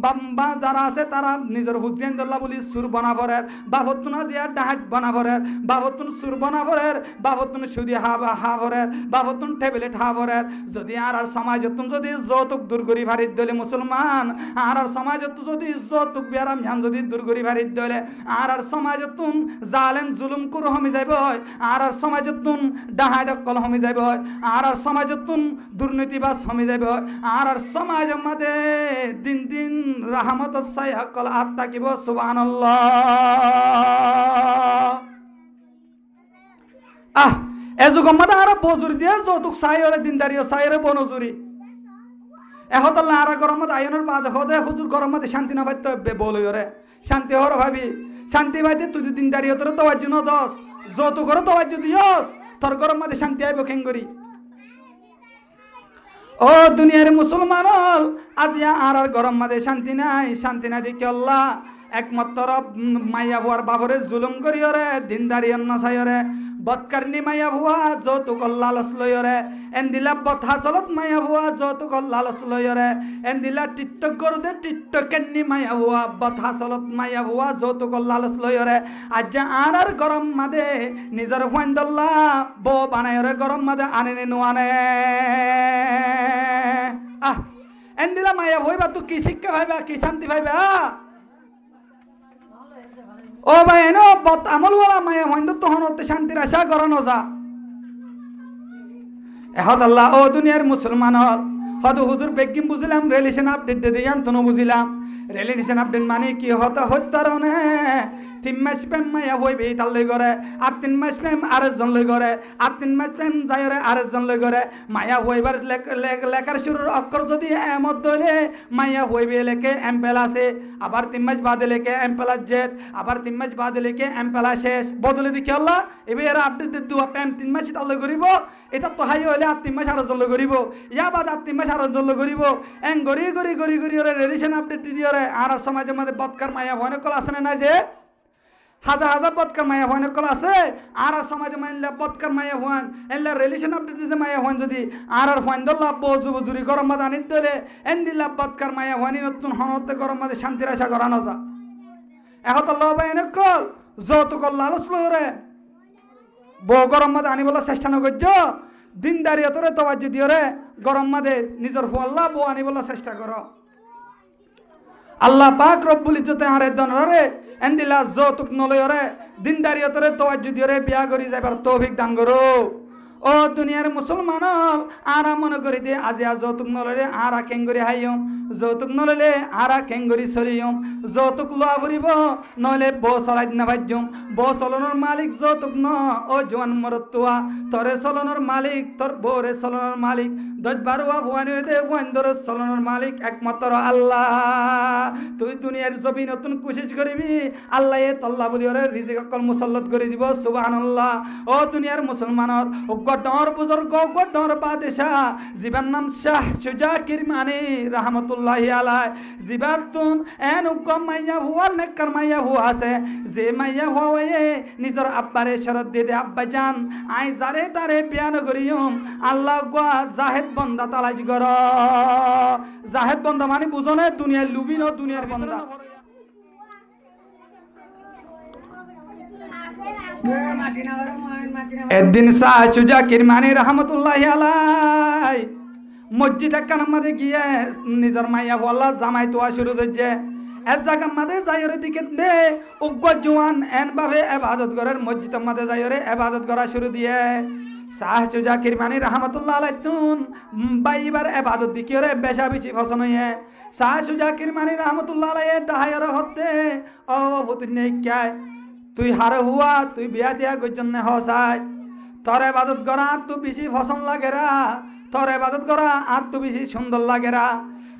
বাবা যারা আছে তারা নিজের হুজেন দল্লা বলি সুর বনাবরের বাবতুন আজিয়া ডাহাট বনাবরের বাবতুন সুর বনাবরের বাবতুন সুদি হাবরের বাবতুন ট্যাবলেট হাবরের। যদি আর সমাজতুন যদি যৌতুক দূর করি ভারিত দলে মুসলমান আর সমাজত যদি যৌতুক বিয়ারাম ধ্যান যদি দূর করি ভারিত দলে আর সমাজতুন জালেম জুলুম কুর হমি যাইব আর সমাজতুন ডাহাট কল হমি যাইব আর সমাজতুন দুর্নীতিবাস হমি যাইব আর সমাজ মাঝে দিন দিন রাহমত সাই কল আত থাকিব। সুবহানাল্লাহ। এযুগম মাদা আর বজুরি দিয়ে যৌতুক সাইরে দিনদারিও সাইরে বনজুরি এহতাল্লা আর গরমত আয়নের বাদ হদে হুজুর গরমতে শান্তি না পাইতে বলইরে শান্তি হর ভাবি শান্তি পাইতে তুই দিনদারিও তোর তোয়াজ্জু ন দস যৌতুকর তোয়াজ্জু দিয়স তোর গরমতে শান্তি আইব কেঙ্গরি। ও দুনিয়ার মুসলমান আজিয়া আর গরম মাঝে শান্তি নাই দেখি আল্লাহ একমাত্র মাইয়া ভুয়ার বাবরে জুলুম করিওরে দিনদারি অন্য চাইরে বৎকারনি মাইয়া ভুয়া যৌতুক লালচ লইরে এন্দিলা বথা চলত মাইয়া ভুয়া যৌতুক লালচ লইরে এন্দিলা টিকটক গরুদে টিকটকেন্নি মাইয়া ভুয়া বথা চলত মাইয়া ভুয়া যৌতুক লালচ লইরে আজ আর গরম মাদে নিজের ফাইন্দল্লা বো বানাইরে গরম মাদে আনে নোয়ানে এন্দিলা মাইয়া ভইবা তুই কি শিক্ষা ভাইবা কি শান্তি ভাইবা। ও ভাই এনো বত আমলওয়ালা মায়া হইন্দ তখন শান্তির আশা করানো যা এহত আল্লাহ ও দুনিয়ার মুসলমানর হদু হুজুর বেগিম বুঝলাম রিলেশন আপডেট দিয়ান তো বুঝিলাম রিলেশন আপডেট মানে কি হতা হত্যারণে 3 মাস প্রেম মায়া হইবে তার লই করে আর 3 মাস প্রেম আরেকজন লই করে আর 3 মাস প্রেম যাইরে আরেকজন লই করে মায়া হইবার লেখার শুরুর অক্ষর যদি এমত দলে মায়া হইবে লেখে এমপেল আছে আবার 3 মাস বাদে লেখে এমপেল জেড আবার 3 মাস বাদে লেখে এমপেল শেষ বদলে দেখি আল্লাহ এবার এরা আপডেট দু প্রেম 3 মাস তার লই করিব এটা তো হাই হইলে আর 3 মাস আরেকজন লই করিব ইয়া বাদ আর 3 মাস আরেকজন লই করিব এং গরি গরি গরি গরি ওরে রিলেশন আপডেট দিয়ে ওরে আর সমাজের মধ্যে বদকার মায়া হয় কল আছে না যে হাজার হাজার বদকার মায়া হওয়ান কল আছে আর সমাজে মাইনলে বদকার মায়া হওয়ান এনলে রিলেশন আপডেট দিতে মায়া হওয়ান যদি আর ফাইন দল্লা বজু বজুরি গরম মাদ আনিত দিলে এন দিল্লা বদকার মায়া হওয়ানি নতুন হনতে গরম মাদে শান্তির আশা করানো যা এখন তো লবাই এনে কল যৌতুক লালচ লরে বউ গরম মাদে আনিবলা চেষ্টা নকর্য দিন দাঁড়িয়ে তোরে তবাজ্য দিও রে গরম মাদে নিজের ফল্লা বউ আনিবলা চেষ্টা কর আল্লাহ পাক রব্বুল ইজ্জতে আরে দনরে এন্দিলা যৌতুক নলয়রে দিন দাঁড়িয়ে তোরে তওয়াজ্জু দিওরে বিয়া করি যাইবার তৌফিক দান করো ও দুনিয়ার মুসলমান আর মনে করি দে আজি যৌতুক নলরে আর কেঙ্গরি হাইয়ম যৌতুক নললে আর কেঙ্গরি চলিয়ম যৌতুক লোয়া ফুরিব নলে বউ চলাই না ভাজ্যম বউ চলনের মালিক যৌতুক ন ও জোয়ান মরতুয়া তরে চলনের মালিক তোর বউরে চলনের মালিক 10-12 ভুয়ানি দে ভুয়ানদর চলনের মালিক একমাত্র আল্লাহ তুই দুনিয়ার জমি নতুন কোশিশ করিবি আল্লাহ এ তল্লা বলি ওরে রিজিক কল মুসল্লত করে দিব সুবহানাল্লাহ ও দুনিয়ার মুসলমানর গডর বুজুর্গ গডর বাদশাহ জিবার নাম শাহ সুজা কিরমানি রাহমাতুল্লাহি আলাই জিবার তুন এন উকম মাইয়া হুয়া নেকর মাইয়া হুয়া আছে যে মাইয়া হুয়ে নিজর আব্বারে শরত দিয়ে দে আব্বা জান আই জারে তারে বিয়ান করিয়ম আল্লাহ গো জাহেদ বন্দা তালাজ কর জাহেদ বন্দা মানে বুঝো না দুনিয়ার লুবিন ও দুনিয়ার বন্দা একদিন শাহ সুজা কিরমানি রাহমাতুল্লাহি আলাই মসজিদ একখান মাঝে গিয়ে নিজের মাইয়া বল্লা জামাই তোয়া শুরু করছে এক জায়গার মাঝে যাইরে দিকে দে উগ্র জোয়ান এন ভাবে এবাদত করার মসজিদের মাঝে যাইরে এবাদত করা শুরু দিয়ে শাহ সুজা কিরমানি রাহমাতুল্লাহ আলাই তুন বাইবার এবাদত দিকে রে বেশা বেশি ফসন হয়ে শাহ সুজা কিরমানি রাহমাতুল্লাহ আলাই দাহায়র হতে ও ফুতুন নেই ক্যায় তুই হারে হুয়া তুই বিয়া দিয়া গজন্য হসাই তোর ইবাদত করা তুই বেশি পছন্দ লাগেরা তোর ইবাদত করা আর তুই বেশি সুন্দর লাগেরা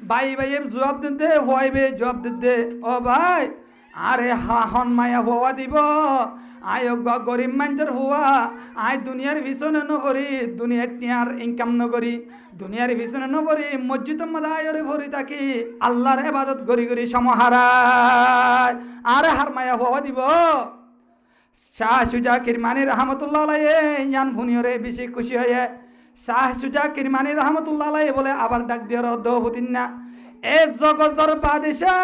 ভাই ভাই জবাব দিতে হইবে জবাব দিতে ও ভাই আরে হন মায়া হওয়া দিব আয় গরিব মানুষের হুয়া আয় দুনিয়ার পিছনে নকরি দুনিয়ার টিয়ার ইনকাম নকরি দুনিয়ার পিছনে নকরি মসজিদের মধ্যে আয়রে ভরি থাকি আল্লাহর ইবাদত গরি গরি সমহারায় আরে হার মায়া হওয়া দিব শাহ সুজা কিরমানি রাহমাতুল্লাহ আলাইহি ইয়ান ফুনিয়রে বেশি খুশি হয়ে শাহ সুজা কিরমানি রাহমাতুল্লাহ আলাইহি বলে আবার ডাক দিয়ে দো হতিন না এ জগতের বাদশাহ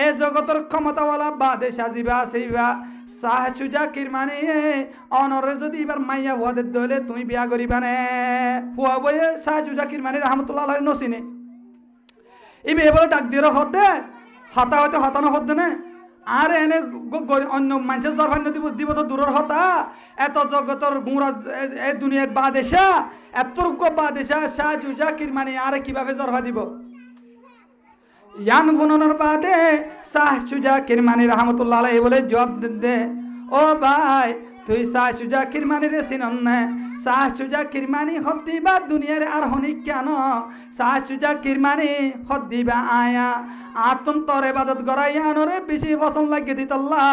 এ জগতের ক্ষমতাওয়ালা বাদশাহ জিবা আসিবা শাহ সুজা কিরমানি অনরে যদি এবার মাইয়া হুয়া দে দলে তুমি বিয়া করিবা নে হুয়া বয়ে শাহ সুজা কিরমানি রাহমাতুল্লাহ আলাইহি নসিনে ইবে বলে ডাক দিয়ে হতে হতা হতে হতানো হতে না আর এনে অন্য মানুষের জরফান্য দিব তো দূরের হতা এত জগতর গুঁড়া এ দুনিয়ার বাদেশা এত বাদেশা শাহ সুজা কিরমানি আরে কিভাবে জরফা দিব ইয়ান ফুননের বাদে শাহ সুজা কিরমানি রাহমাতুল্লাহ আলাইহি বলে জবাব দে ও ভাই তুই শাহ সুজা কিরমানি রে চিনন না শাহ সুজা কিরমানি হদ দিবা দুনিয়ার আর হনি কেন শাহ সুজা কিরমানি হদ দিবা আয়া আতুন তোর ইবাদত করাই আনরে বেশি পছন্দ লাগে দিতাল্লাহ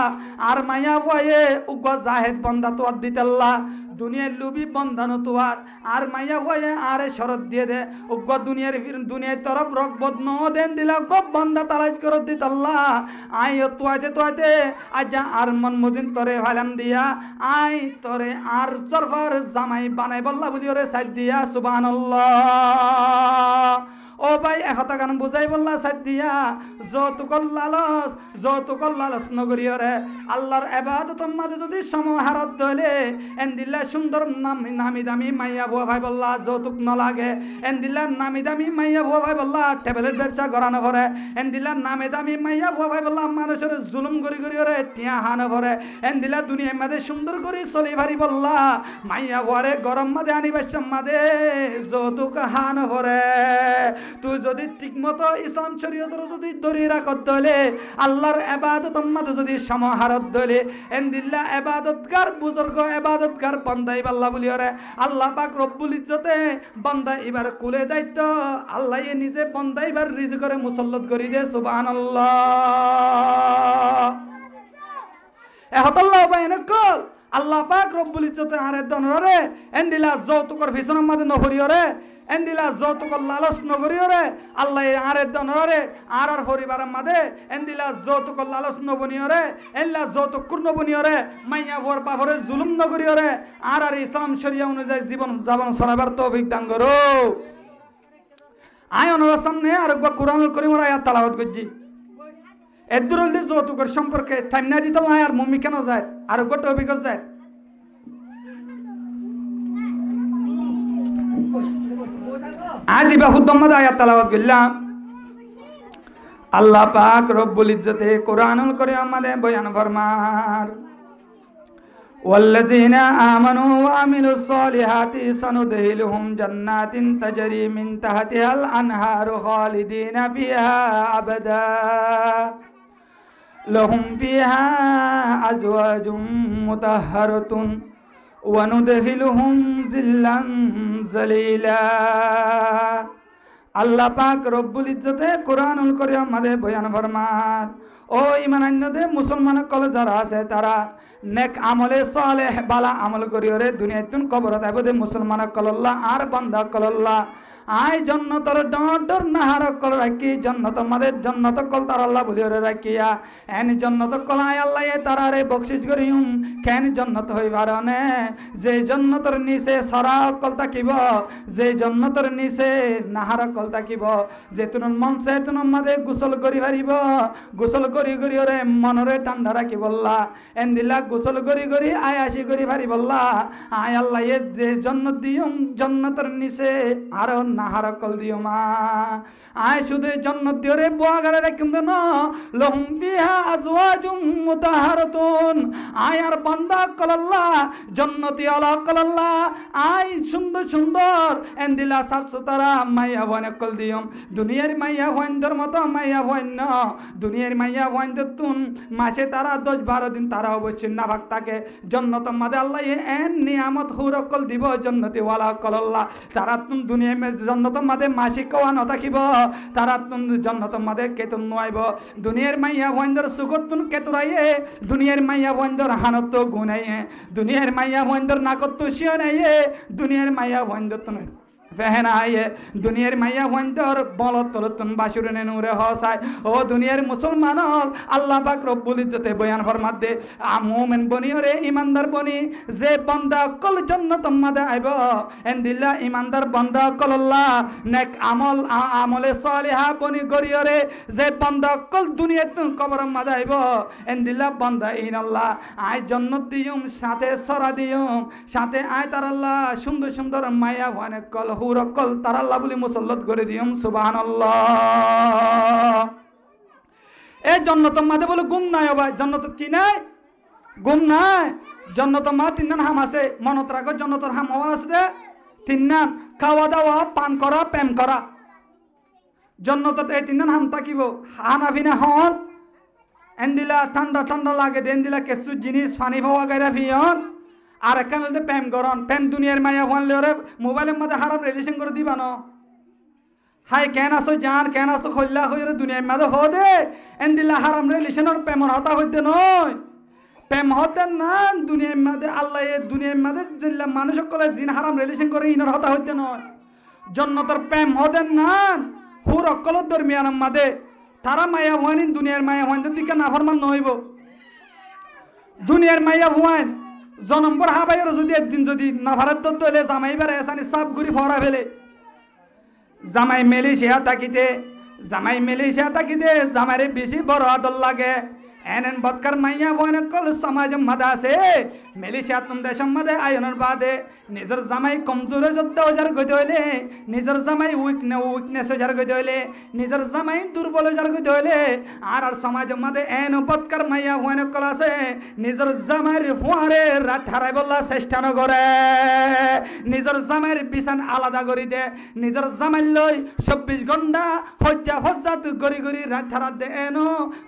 আর মায়া বয়ে উগ জাহেদ বন্দা তো দিতাল্লাহ দুনিয়ার লুবি বন্ধানো তোয়ার আর মাইয়া হয়ে আরে শরৎ দিয়ে দে উগ দুনিয়ার তরফ রকবত ন দেন দিলা গপ বন্দা তালাশ করে দিতাল্লাহ আই তোয়াতে আজ আর মন মুদিন তরে ভালাম দিয়া আই তরে আর জরফার জামাই বানাই বল্লা বুঝি ওরে সাইড দিয়া সুবহানাল্লাহ ও ও ভাই একতা গান বুঝাই বললা সাথ দিয়া যৌতুকল লালস নগরীয়রে আল্লাহর ইবাদতের মাঝে যদি সমাহারত দলে এন্দিল্লা সুন্দর নামি দামি মাইয়া ভুয়া ভাই বললা যৌতুক ন লাগে এন্দিল্লা নামি দামি মাইয়া ভুয়া ভাই বললা টেবলেট ব্যবসা করানো ভরে এন্দিল্লা নামি দামি মাইয়া ভুয়া ভাই বললা মানুষের জুলুম করি ওরে টিয়া হানো ভরে এন্দিল্লা দুনিয়ার মাঝে সুন্দর করে চলি ভারি বললা মাইয়া ভুয়ারে গরম মাঝে আনিবাসম মাঝে যৌতুক হানো ভরে তুই যদি ঠিক মতো ইসলাম শরীয়তের যদি ধরে রাখত দলে আল্লাহর ইবাদতের মাঝে যদি সমাহারত দলে এন্দিল্লা ইবাদতগার বুজুর্গ ইবাদতগার বান্দা ইবাল্লাহ বলি ওরে আল্লাহ পাক রব্বুল ইজ্জতে বান্দা এবার কুলে দায়িত্ব আল্লাহ নিজে বান্দা এবার রিজিক করে মুসল্লত করি দে সুবহানাল্লাহ এহতাল্লাহ বাইনে কল আল্লাহ পাক রব্বুল ইজ্জতে আরে দনরে এন্দিলা যৌতুকর ফিসনের মাঝে নহরিয়রে এন্দিলা যৌতুকর লালস নগরিয়রে আল্লাহ আরে দনরে আর পরিবারের মাঝে এন্দিলা যৌতুকর লালস নবনিয়রে এল্লা যৌতুক নবনিয়রে মাইয়া ভর বাভরে জুলুম নগরিয়রে আর ইসলাম শরিয়া অনুযায়ী জীবন যাপন চলাবার তৌফিক দান করো আয় ওনার সামনে আরেকবার কোরআনুল কারীমের আয়াত তেলাওয়াত করছি এদুর হলে যৌতুকের সম্পর্কে টাইম না দিতে নাই আর মম্মি কেন যায় আরেকবার টপিক যায় আজ ইবাহুদ্দম্মাদ আয়াত তেলাওয়াত করলাম আল্লাহ পাক রব্বুল ইজ্জতে কোরআনুল কারীম আমাদের বয়ান ফরমার والذين آمنوا وعملوا الصالحات سندخلهم جنات تجري من تحتها الأنهار خالدين فيها أبدا لهم فيها أزواج مطهرة وندخلهم ظلا ظليلا আল্লাহ পাক রব্বুল ইজ্জতে কোরআনুল কারীম আমাদের বয়ান ফরমান ও ঈমানদারদের মুসলমান কল যারা আছে তারা নেক আমলে সালেহ বালা আমল করিওরে দুনিয়াতুন কবরত আবদে মুসলমান কল্লাহ আর বান্দা কল্লাহ আই জন্নতর ডর নাহার কল রাখি জন্নত আমাদের জন্নত কল তার আল্লাহ বলিওরে রাখিয়া এন জন্নত কল আয় আল্লাহ তারারে বকশিশ করিম কেন জন্নত হইবার নে যে জন্নতর নিচে সরা কল তাকিব যে জন্নতর নিচে নাহার কল তাকিব যে তুন মন সে তুন মাঝে গোসল করি পারিব গোসল করি ওরে মনরে ঠান্ডা রাখি বললা এন দিলা গোসল করি আয় আসি করি পারি বললা আয় আল্লাহ যে জন্নত দিয়ম জন্নতর নিচে আরো নাহার কল দিও মা আয় শুধু জন্নত দিও রে বুয়াগারে রাখিম দেন লহুম ফিহা আজওয়াজুম মুতাহহারাতুন আয় আর বান্দা কল্লাহ জন্নতি আলা কল্লাহ আয় সুন্দর সুন্দর এন্দিলা সাফ সুতরা মাইয়া বনে কল দিও দুনিয়ার মাইয়া হইন্দর মতো মাইয়া হইন দুনিয়ার মাইয়া হইন্দতুন মাসে তারা 10-12 দিন তারা অবশ্যই নাফাক থাকে জন্নত মাদে আল্লাহ এন নিয়ামত হুরকল দিব জন্নতি ওয়ালা কল্লাহ তারা তুন দুনিয়া জন্নত মাদে মাসিক কোয়া নথাকিব তারা তুন জন্নত মাদে কেতুন নোয়াইব দুনিয়ার মাইয়া ভয়ন্দর সুগতুন কেতুরাইয়ে দুনিয়ার মাইয়া ভয়ন্দর হানত গুনাইয়ে দুনিয়ার মাইয়া ভয়ন্দর নাকত শিয়নাইয়ে দুনিয়ার মাইয়া ভয়ন্দর তুন ফেহনাইয়ে দুনিয়ার মাইয়া ভয়ন্দর বলত তলতুন বাসুরনে নূরে হসায় ও দুনিয়ার মুসলমান আল্লাহ পাক রব্বুল ইজ্জতে বয়ান ফরমাত দে মুমিন বনি রে ইমানদার বনি যে বান্দা কল জান্নাত মাদে আইব এন্দিল্লা ইমানদার বান্দা কল্লাহ নেক আমলে সালিহা বনি গরিয়রে যে বান্দা কল দুনিয়াতুন কবর মাদে আইব এন্দিল্লা বান্দা ইনাল্লাহ আই জান্নাত দিয়ুম সাথে সরা দিয়ুম সাথে আয় তার আল্লাহ সুন্দর সুন্দর মায়া ওয়ানে কল হুরকল তার আল্লাহ বলি মুসল্লত করে দিয়ুম সুবহানাল্লাহ এই জন্নত মাদে বলে গুম নাই ভাই জন্নত কি নাই গুম নাই জন্নত মা তিন হাম আছে মনত রাখো জন্নতর হাম হওয়ার আছে দে তিন খাওয়া দাওয়া পান করা প্রেম করা জন্নত এই তিন হাম থাকিব হানাফিনা হন এন্দিলা ঠান্ডা ঠান্ডা লাগে দেন্দিলা কিছু জিনিস ফানি ভাওয়া গাইরা ফিয়ন আর এখানে হলে প্রেম করন প্রেম দুনিয়ার মায়া হলে ওরে মোবাইলের মধ্যে হারাম রিলেশন করে দিবা ন হাই কেন আসো জান কেন আসো খল্লা হয়ে দুনিয়ার মাঝে হ দে এন্দিলা হারাম রিলেশনের প্রেমর হতা হইতে নয় প্রেম হতে না দুনিয়ার মাঝে আল্লাহ দুনিয়ার মাঝে জিল্লা মানুষ সকলে জিন হারাম রিলেশন করে ইনর হতা হইতে নয় জন্নতর প্রেম হতে না হুর অকলত দরমিয়ানের মাঝে তারা মায়া ভুয়ানিন দুনিয়ার মায়া ভুয়ান দিকে নাফরমান নহইব দুনিয়ার মায়া ভুয়ান জনম্বর হাবাইয়ের যদি একদিন যদি নাফারাত দলে জামাই বেড়ে এসানি সাপ ঘুরি ফরা ফেলে জামাই মেলেশিয়া থাকিতে জামাইরে বেশি বড় আদর লাগে এনএন বৎকার মাইয়া বয়নকল সমাজ মাদা আছে মেলেশিয়া তুম দেশের মধ্যে আয়নের বাদে নিজের জামাই কমজোরে যুদ্ধ ওজার গতি হইলে নিজের জামাই উইকনেস ওজার গতি হইলে নিজের জামাই দুর্বল ওজার গতি হইলে আর সমাজের মধ্যে এন বৎকার মাইয়া বয়নকল আছে নিজের জামাইয়ের ফুয়ারে রাত হারাই বললা চেষ্টা নকরে নিজের জামাইয়ের বিছান আলাদা করে দে নিজের জামাই লই 24 ঘন্টা হজ্জা গড়ি রাত হারাত দে এনো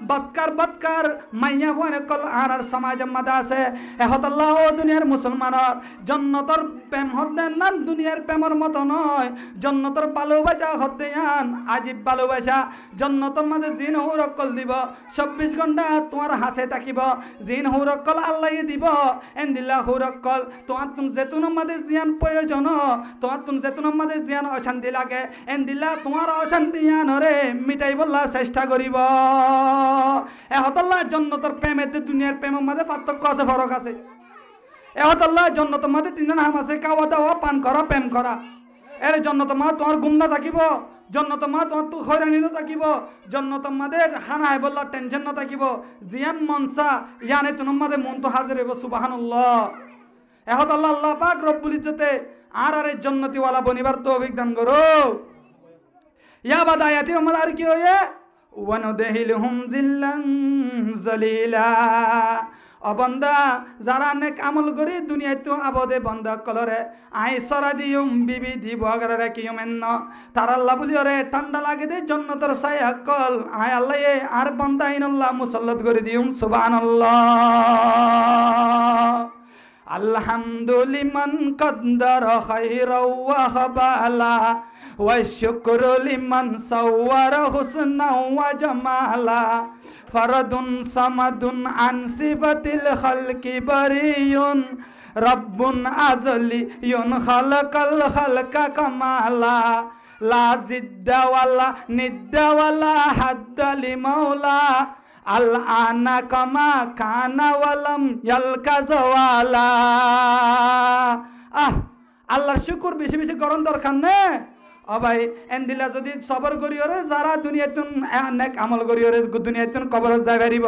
বৎকার মাইয়া বয়নকল আর সমাজের মধ্যে আছে এহতাল্লাহ ও দুনিয়ার মুসলমানের জন্নতর প্রেম হদ্দেন না দুনিয়ার প্রেমের মতো নয় জন্নতর ভালোবাসা হদ্দেয়ান আজীব ভালোবাসা জন্নতর মাঝে জিন হুরকল দিব 24 ঘন্টা তোমার হাসে থাকিব জিন হুরকল আল্লাহ দিব এন্দিল্লা হুরকল তোমার তুমি যেতুনের মাঝে জিয়ান প্রয়োজন তোমার তুমি যেতুনের মাঝে জিয়ান অশান্তি লাগে এন্দিল্লা তোমার অশান্তি আনরে মিটাই বললা চেষ্টা করিব এহতাল্লাহ জন্নতর প্রেমেতে দুনিয়ার প্রেমের মাঝে পার্থক্য আছে ফরক আছে এহতাল্লাহ জন্নতর মাঝে তিনজন হাম আছে খাওয়া দাওয়া পান করা প্রেম করা এর জন্নত মা তোমার গুম না থাকিব জন্নত মা তোমার তু হয়রানি না থাকিব জন্নত মাঝে হানা হয় বললা টেনশন না থাকিব জিয়ান মনসা ইয়ানে তুনোর মাঝে মন তো হাজির হইব সুবহানাল্লাহ এহতাল্লাহ আল্লাহ পাক রব্বুল ইজ্জতে আর জন্নতিওয়ালা বনিবার তৌফিক দান করো ইয়া বাদায়াতি আমাদের আর কি হয়ে ওয়ানুদহিলহুম জিল্লান জালিলা অবন্দা যারা নেক আমল করি দুনিয়ায় তো আবদে বন্দা কলরে আই সরা দিউম বিবি দিব আগরে রাখিউম এন্ন তার আল্লাহ বলি ওরে ঠান্ডা লাগে দে জন্নতের ছায়া কল আই আল্লাহ আর বন্দা ইনাল্লাহ মুসাল্লাত করে দিউম সুবহানাল্লাহ আলহামদুলিমান কদ্দার খায়রা ওয়া খাবালা ওয়া শুকরু লিমান সাওয়ারা হুসনা ওয়া জামালা ফরদুন সামাদুন আন সিফাতিল খালকি বারিয়ুন রব্বুন আজলিয়ুন খালাকাল খালকা কামালা লা জিদ্দা ওয়ালা নিদ্দা ওয়ালা হাদ্দা লিমাওলা আল আনা কামা কানা ওয়ালাম ইয়ালকা জাওয়ালা আল্লাহর শুকর বেশি বেশি করন দরকার নে ও ভাই এন্দিলা যদি সবর করিওরে যারা দুনিয়াতুন নেক আমল করিওরে দুনিয়াতুন কবর যাই পারিব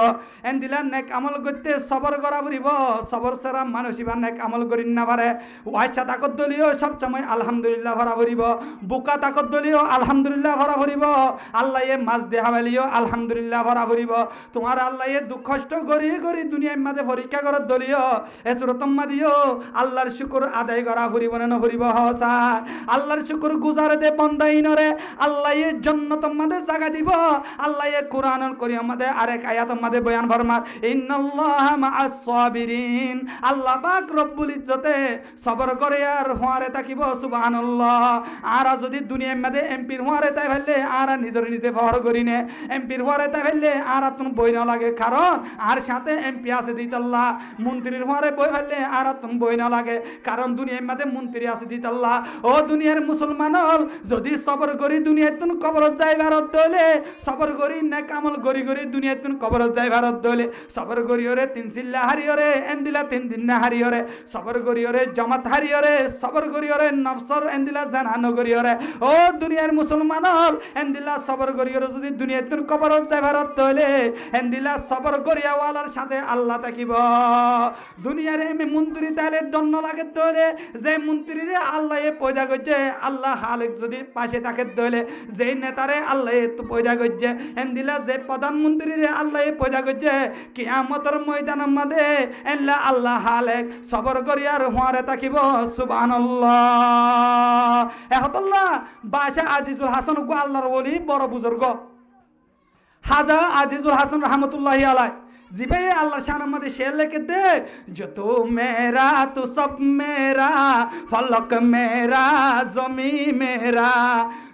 এন্দিলা নেক আমল করতে সবর করা পড়িব সবর সারা মানুষ ইবা নেক আমল করি না পারে ওয়াইসা তাকত দলিও সব সময় আলহামদুলিল্লাহ ভরা পড়িব বুকা তাকত দলিও আলহামদুলিল্লাহ ভরা পড়িব আল্লাহ এ মাছ দেহা বেলিও আলহামদুলিল্লাহ ভরা পড়িব তোমার আল্লাহ এ দুঃখ কষ্ট করি দুনিয়ার মাঝে পরীক্ষা করত দলিও এ সুরতম্মা দিও আল্লাহর শুকর আদায় করা পড়িব না পড়িব হসা আল্লাহর শুকর গুজার বন্দাইনরে আল্লাহ এ জান্নাতের মধ্যে জায়গা দিব আল্লাহ এ কোরআনুল কারীম মধ্যে আরেক আয়াতের মধ্যে বয়ান ফরমার ইন্নাল্লাহা মাআস সাবিরিন আল্লাহ পাক রব্বুল ইজ্জতে সবর করে আর হওয়ারে থাকিব সুবহানাল্লাহ আর যদি দুনিয়ার মধ্যে এমপির হওয়ারে তাই ফেললে আর নিজে ফহর করিনে এমপির হওয়ারে তাই ফেললে আর তুমি বই না লাগে কারণ আর সাথে এমপি আছে দিতাল্লাহ মন্ত্রীর হওয়ারে বই ফেললে আর তুমি বই না লাগে কারণ দুনিয়ার মধ্যে মন্ত্রী আছে দিতাল্লাহ ও দুনিয়ার মুসলমানল যদি সবর করি দুনিয়াতুন কবরত যাই ভারত দলে সবর করি নেক আমল করি দুনিয়াতুন কবরত যাই ভারত দলে সবর করি ওরে তিন সিল্লা হারিয়রে এন্দিলা তিন দিন না হারিয়রে সবর করি ওরে জামাত হারিয়রে সবর করি ওরে নফসর এন্দিলা জানান করি ওরে ও দুনিয়ার মুসলমানল এন্দিলা সবর করি ওরে যদি দুনিয়াতুন কবরত যাই ভারত দলে এন্দিলা সবর করিয়া ওয়ালার সাথে আল্লাহ থাকিব দুনিয়ার এমে মন্ত্রী তাইলে দন্ন লাগে দলে যে মন্ত্রীরে আল্লাহ এ পয়দা করছে আল্লাহ হালেক যদি পাশে তাকে দলে যেই নেতারে আল্লাহ তো পয়দা করছে এন্দিলা যে প্রধানমন্ত্রীরে আল্লাহ পয়দা করছে কিয়ামতের ময়দানের মধ্যে এনলা আল্লাহ হালেক সবর করি আর হওয়ারে থাকিব সুবহানাল্লাহ এহতাল্লাহ বাদশা আজিজুল হাসান গো আল্লাহর ওলি বড় বুজুর্গ হাজা আজিজুল হাসান রহমতুল্লাহি আলাইহি जिबे अल्लाह शान मदे शेर लेके दे जो तू मेरा तू सब मेरा फलक मेरा जमी मेरा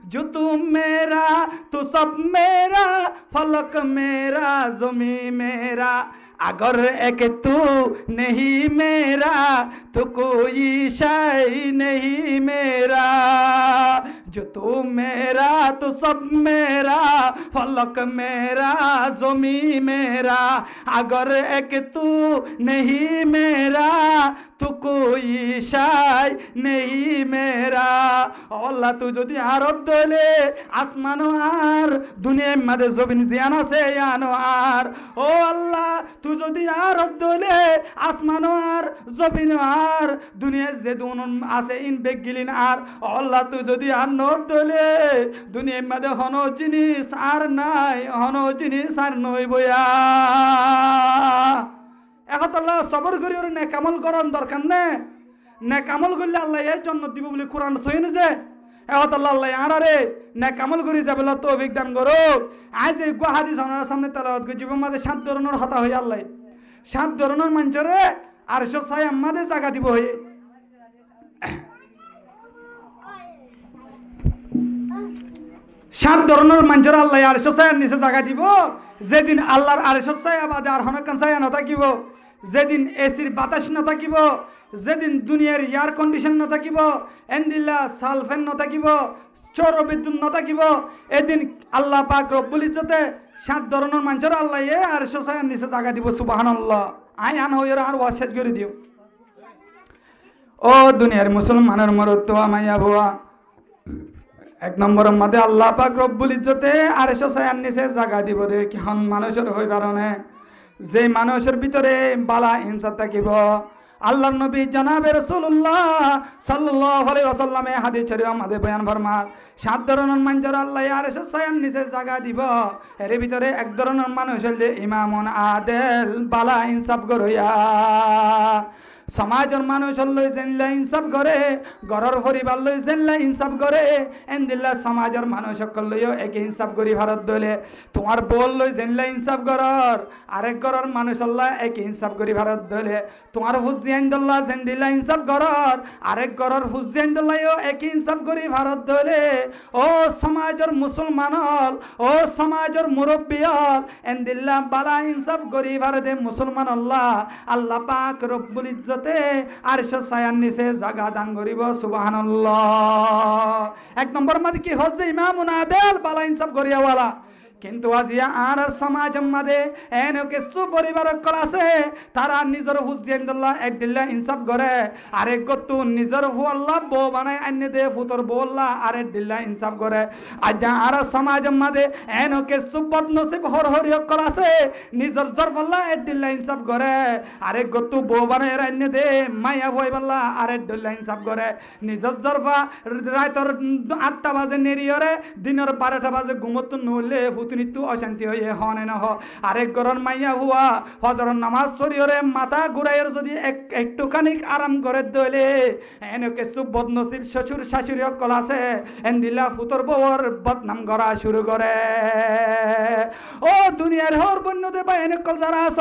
जो तू मेरा तू सब मेरा फलक मेरा जमी मेरा अगर एक तू नहीं मेरा तो कोई शय नहीं मेरा जो तू मेरा तो सब मेरा, फलक मेरा ज़मी मेरा, अगर एक तू नहीं मेरा तो कोई शाय नहीं मेरा। अल्लाह तू যদি আরব দলে আসমানো আর দুনিয়ার মধ্যে জমিন জিয়ান আছে ইয়ানো আর, ও আল্লাহ তু যদি আরব দলে আসমানো আর জমিন আর দুনিয়ার যে দুন আছে ইন বেগিলিন আর, আল্লাহ তু যদি আর নদ দলে দুনিয়ার মধ্যে হন জিনিস আর নাই, হন জিনিস আর নই বয়া। এখন আল্লাহ সবর করি ওর নেক আমল করার দরকার নে, নেক আমল করলে আল্লাহ এর জন্য দিব বলে কোরআন থই না যে। এখন আল্লাহ আরে নেক আমল করি যাবে তৌফিক দান করো। আজ এই হাদিস আমার সামনে তেলাওয়াত করি, জীবন মাঝে 7 ধরনের হতা হই আল্লাহ 7 ধরনের মানুষরে আরশ ছায়া আমাদের জায়গা দিব হয়ে। 7 ধরনের মানুষের আল্লাহ আরশ ছায়ার নিচে জায়গা দিব, যেদিন আল্লাহর আরশ ছায়া বাদে আর হনকান ছায়া নথাকিব, যেদিন এসির বাতাস নথাকিব, যেদিন দুনিয়ার এয়ার কন্ডিশন নথাকিব, এন্দিল্লা সালফেন নথাকিব, সৌর বিদ্যুৎ নথাকিব, এদিন আল্লাহ পাক রব্বুল ইজ্জতে 7 ধরনের মানুষের আল্লাহ আরশ ছায়ার নিচে জায়গা দিব। সুবহানাল্লাহ। আই আন হইর আর ওয়াজ শেষ করে দিও। ও দুনিয়ার মুসলমানের মরদ তো মাইয়া ভুয়া, 1 নম্বরের মধ্যে আল্লাহ পাক রব্বুল ইজ্জতে আরশ ছায়ার নিচে জায়গা দিব দে কিহন মানুষের হই কারণে, যে মানুষের ভিতরে বালা ইনসাফ থাকিব। আল্লাহর নবী জনাবে রাসূলুল্লাহ সাল্লাল্লাহু আলাইহি ওয়াসাল্লামে হাদিস শরীফ আমাদের বয়ান ফরমান 7 ধরনের মানুষের আল্লাহ আরশ ছায়ার নিচে জায়গা দিব। এর ভিতরে 1 ধরনের মানুষ হল যে ইমামুন আদেল, বালা ইনসাফ করইয়া। সমাজের মানুষ লই জেনলা ইনসাফ করে, ঘরের পরিবার লই জেনলা ইনসাফ করে, এন্দিল্লা সমাজের মানুষ সকল লইও এক ইনসাফ করি ভারত দলে। তোমার বল লই জেনলা ইনসাফ করর, আরেক ঘরের মানুষ আল্লাহ এক ইনসাফ করি ভারত দলে। তোমার হুজিয়ান দল্লাহ জেনদিল্লা ইনসাফ করর, আরেক ঘরের হুজিয়ান দল্লাহও এক ইনসাফ করি ভারত দলে। ও সমাজের মুসলমানল, ও সমাজের মুরব্বিয়ল, এন্দিল্লা বালা ইনসাফ করি ভারতে মুসলমান আল্লাহ আল্লাহ পাক রব্বুল ইজ্জত আরশ ছায়ার নিচে জায়গা দান করিব। সুবহানাল্লাহ। 1 নম্বর মধ্যে কি হচ্ছে ইমামুন আদেল, বালা ইনসাফ করিয়াওয়ালা। কিন্তু আজিয়া আর সমাজের মধ্যে এনে কিছু পরিবার আছে তারা নিজের হুজিয়ানদুল্লাহ একদিল্লা ইনসাফ করে, আরেক গতু নিজের হুয়াল্লাহ বউ বানায় আন্য দে ফুতর বউল্লাহ আরেক দিল্লা ইনসাফ করে। আজিয়া আর সমাজের মধ্যে এনে কিছু বদনসিব হরহরি আছে নিজের জরফাল্লাহ একদিল্লা ইনসাফ করে, আরেক গতু বউ বানায় আন্য দে মায়া বইবাল্লাহ আরেক দিল্লা ইনসাফ করে। নিজের জরফা রাতর 8টা বাজে নেরিয়রে, দিনের 12টা বাজে ঘুমত নলে নিত্যু অশান্তি হয়ে হনে নহ। আরেক গরন মাইয়া হুয়া ফজরের নামাজ পড়িওরে মাথা ঘুরাইয়ের যদি একটুখানি আরাম করে দলে এনে কিছু বদনসিব শ্বশুর শাশুড়ি সকল আছে এন্দিল্লা ফুতর বউর বদনাম করা শুরু করে। ও দুনিয়ার হর বন্যদেব এনে কল যারা আস,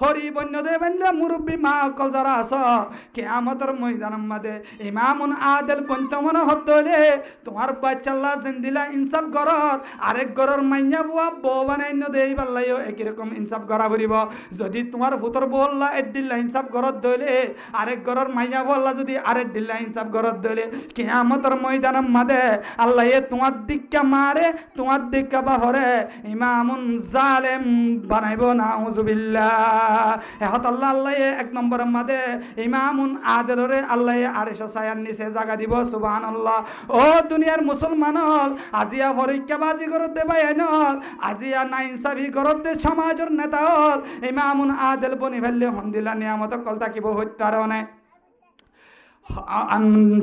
হরি বন্যদেব এনে মুরব্বী মা কল যারা আস, কিয়ামতের ময়দানের মধ্যে ইমামুন আদেল পঞ্চমন হদ্দলে তোমার বাচ্চাল্লাহ জেন্দিলা ইনসাফ করর, আরেক গরর মাইয়া বুয়া বউ বানাইন্য দেই পাল্লাইও একই রকম ইনসাফ করা করিব। যদি তোমার ফুতর বউল্লা এড্ডিল্লা ইনসাফ করত দইলে, আরেক গরর মাইয়া বউল্লা যদি আরেক ডিল্লা ইনসাফ করত দইলে কিয়ামতের ময়দানের মাঝে আল্লাহ তোমার দিককা মারে, তোমার দিককা বাহরে ইমামুন জালেম বানাইব। নাউজুবিল্লাহ। এহত আল্লাহ আল্লাহ 1 নম্বরের মাঝে ইমামুন আদেলরে আল্লাহ আরশ ছায়ার নিচে জায়গা দিব। সুবহানাল্লাহ। ও দুনিয়ার মুসলমান আজিয়া পরীক্ষা বাজি করত দে ভাই এনল, আজিয়া না ইনসাফি করত দে সমাজের নেতা হল ইমামুন আদেল বনি ফেললে হন্দিলা নিয়ামত কল তাকিব হত্যারণে।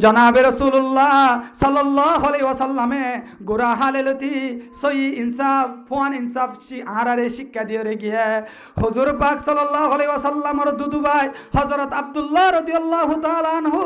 জনাবে রাসূলুল্লাহ সাল্লাল্লাহু আলাইহি ওয়াসাল্লামে গোরা হালেলতি সই ইনসাফ ফোন ইনসাফ আরারে শিক্ষা দিয়ে রে গিয়ে হুজুর পাক সাল্লাল্লাহু আলাইহি ওয়াসাল্লামর দুদু ভাই হযরত আব্দুল্লাহ রাদিয়াল্লাহু তাআলা আনহু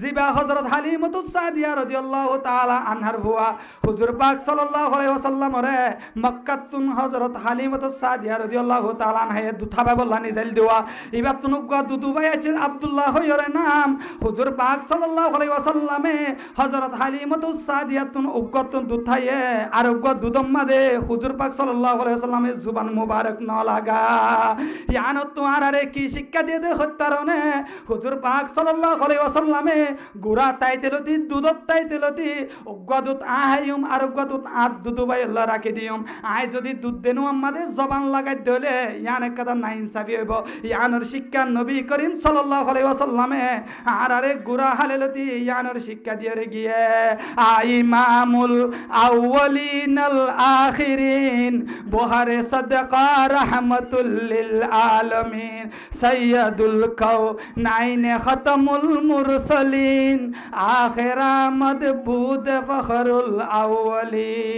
জিবা হযরত হালিমাতুস সাদিয়া রাদিয়াল্লাহু তাআলা আনহার ভুয়া হুজুর পাক সাল্লাল্লাহু আলাইহি ওয়াসাল্লামরে মক্কাতুন হযরত হালিমাতুস সাদিয়া রাদিয়াল্লাহু তাআলা আনহা দুথা বাবল্লা নিজাল দেওয়া এবার তুনুকা দুদু ভাই আছিল আব্দুল্লাহ হইরে নাম হুজুর পাক সাল্লাল্লাহু আলাইহি ওয়াসাল্লামে হযরত হালিমাতুস সাদিয়াতুন উগ্গতুন দুথায়ে আর উগ্গ দুদম মাদে হুজুর পাক সাল্লাল্লাহু আলাইহি ওয়াসাল্লামের জুবান মুবারক ন লাগা ইয়ান তোমার আরে কি শিক্ষা দিয়ে দে হত্যারনে হুজুর পাক সাল্লাল্লাহু আলাইহি ওয়াসাল্লামে গুরা তাইতেলতি দুধত তাইতেলতি উগ্গ দুধ আহাইম আর উগ্গ দুধ আদ দুধ বাই আল্লাহ রাখি দিয়ম আই যদি দুধ দেনু আমাদের জবান লাগাই দিলে ইয়ান একটা না ইনসাফি হইব ইয়ানোর শিক্ষা নবী করিম সাল্লাল্লাহু আলাইহি ওয়াসাল্লামে আর আরে গুরা হালেলতি ইয়ানোর শিক্ষা দিয়ে রে গিয়ে ইমামুল আউয়ালিনাল আখিরিন বুহারে সাদকা রাহমাতুল লিল আলামিন সাইয়্যিদুল কাউনাইন খাতামুল মুরসালিন আখিরা মাদবুদ ফখরুল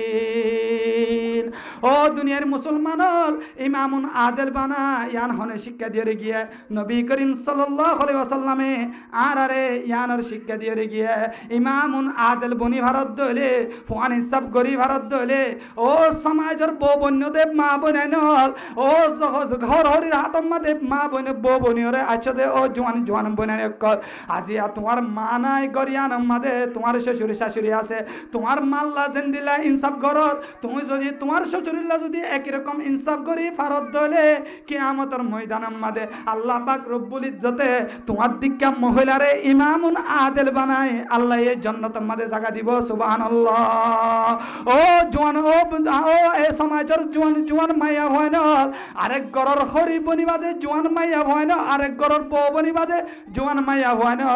আউয়ালিন ও দুনিয়ার মুসলমানল ইমামুন আদেল বানা ইয়ান হনে শিক্ষা দিয়ে গিয়ে নবী করিম সাল্লাল্লাহু আলাইহি ওয়াসাল্লামে আর আরে ইয়ানোর শিক্ষা দিয়ে গিয়ে ইমামুন আদেল বনি ভারত দলে ফুয়ান হিসাব গরি ভারত দলে ও সমাজের বউ বন্যদেব মা বনাইনল ও ঘর হরির হাতম্মা দেব মা বনে বউ বনিয়রে আচ্ছা দে ও জোয়ান জোয়ান বনাই কর আজিয়া তোমার মা নাই গরিয়ান মাদে তোমার শ্বশুর শাশুড়ি আছে তোমার মাল্লা জেন্দিলা ইনসাফ করর তুমি যদি তোমার শ্বশুরিল্লা যদি একই রকম ইনসাফ করি ভারত দলে কিয়ামতের ময়দানের মাদে আল্লাহ পাক রব্বুল ইজ্জতে তোমার দিক্কা মহিলারে ইমামুন আদেল বানায় আল্লাহ এই জান্নাতের মাদে জায়গা দিব সুবহানাল্লাহ ও জোয়ান ও এ সমাজের জোয়ান জোয়ান মাইয়া হয় না আরেক গরর হরি বনিবাদে জোয়ান মাইয়া হয় না আরেক গরর বউ বনিবাদে জোয়ান মাইয়া হয় না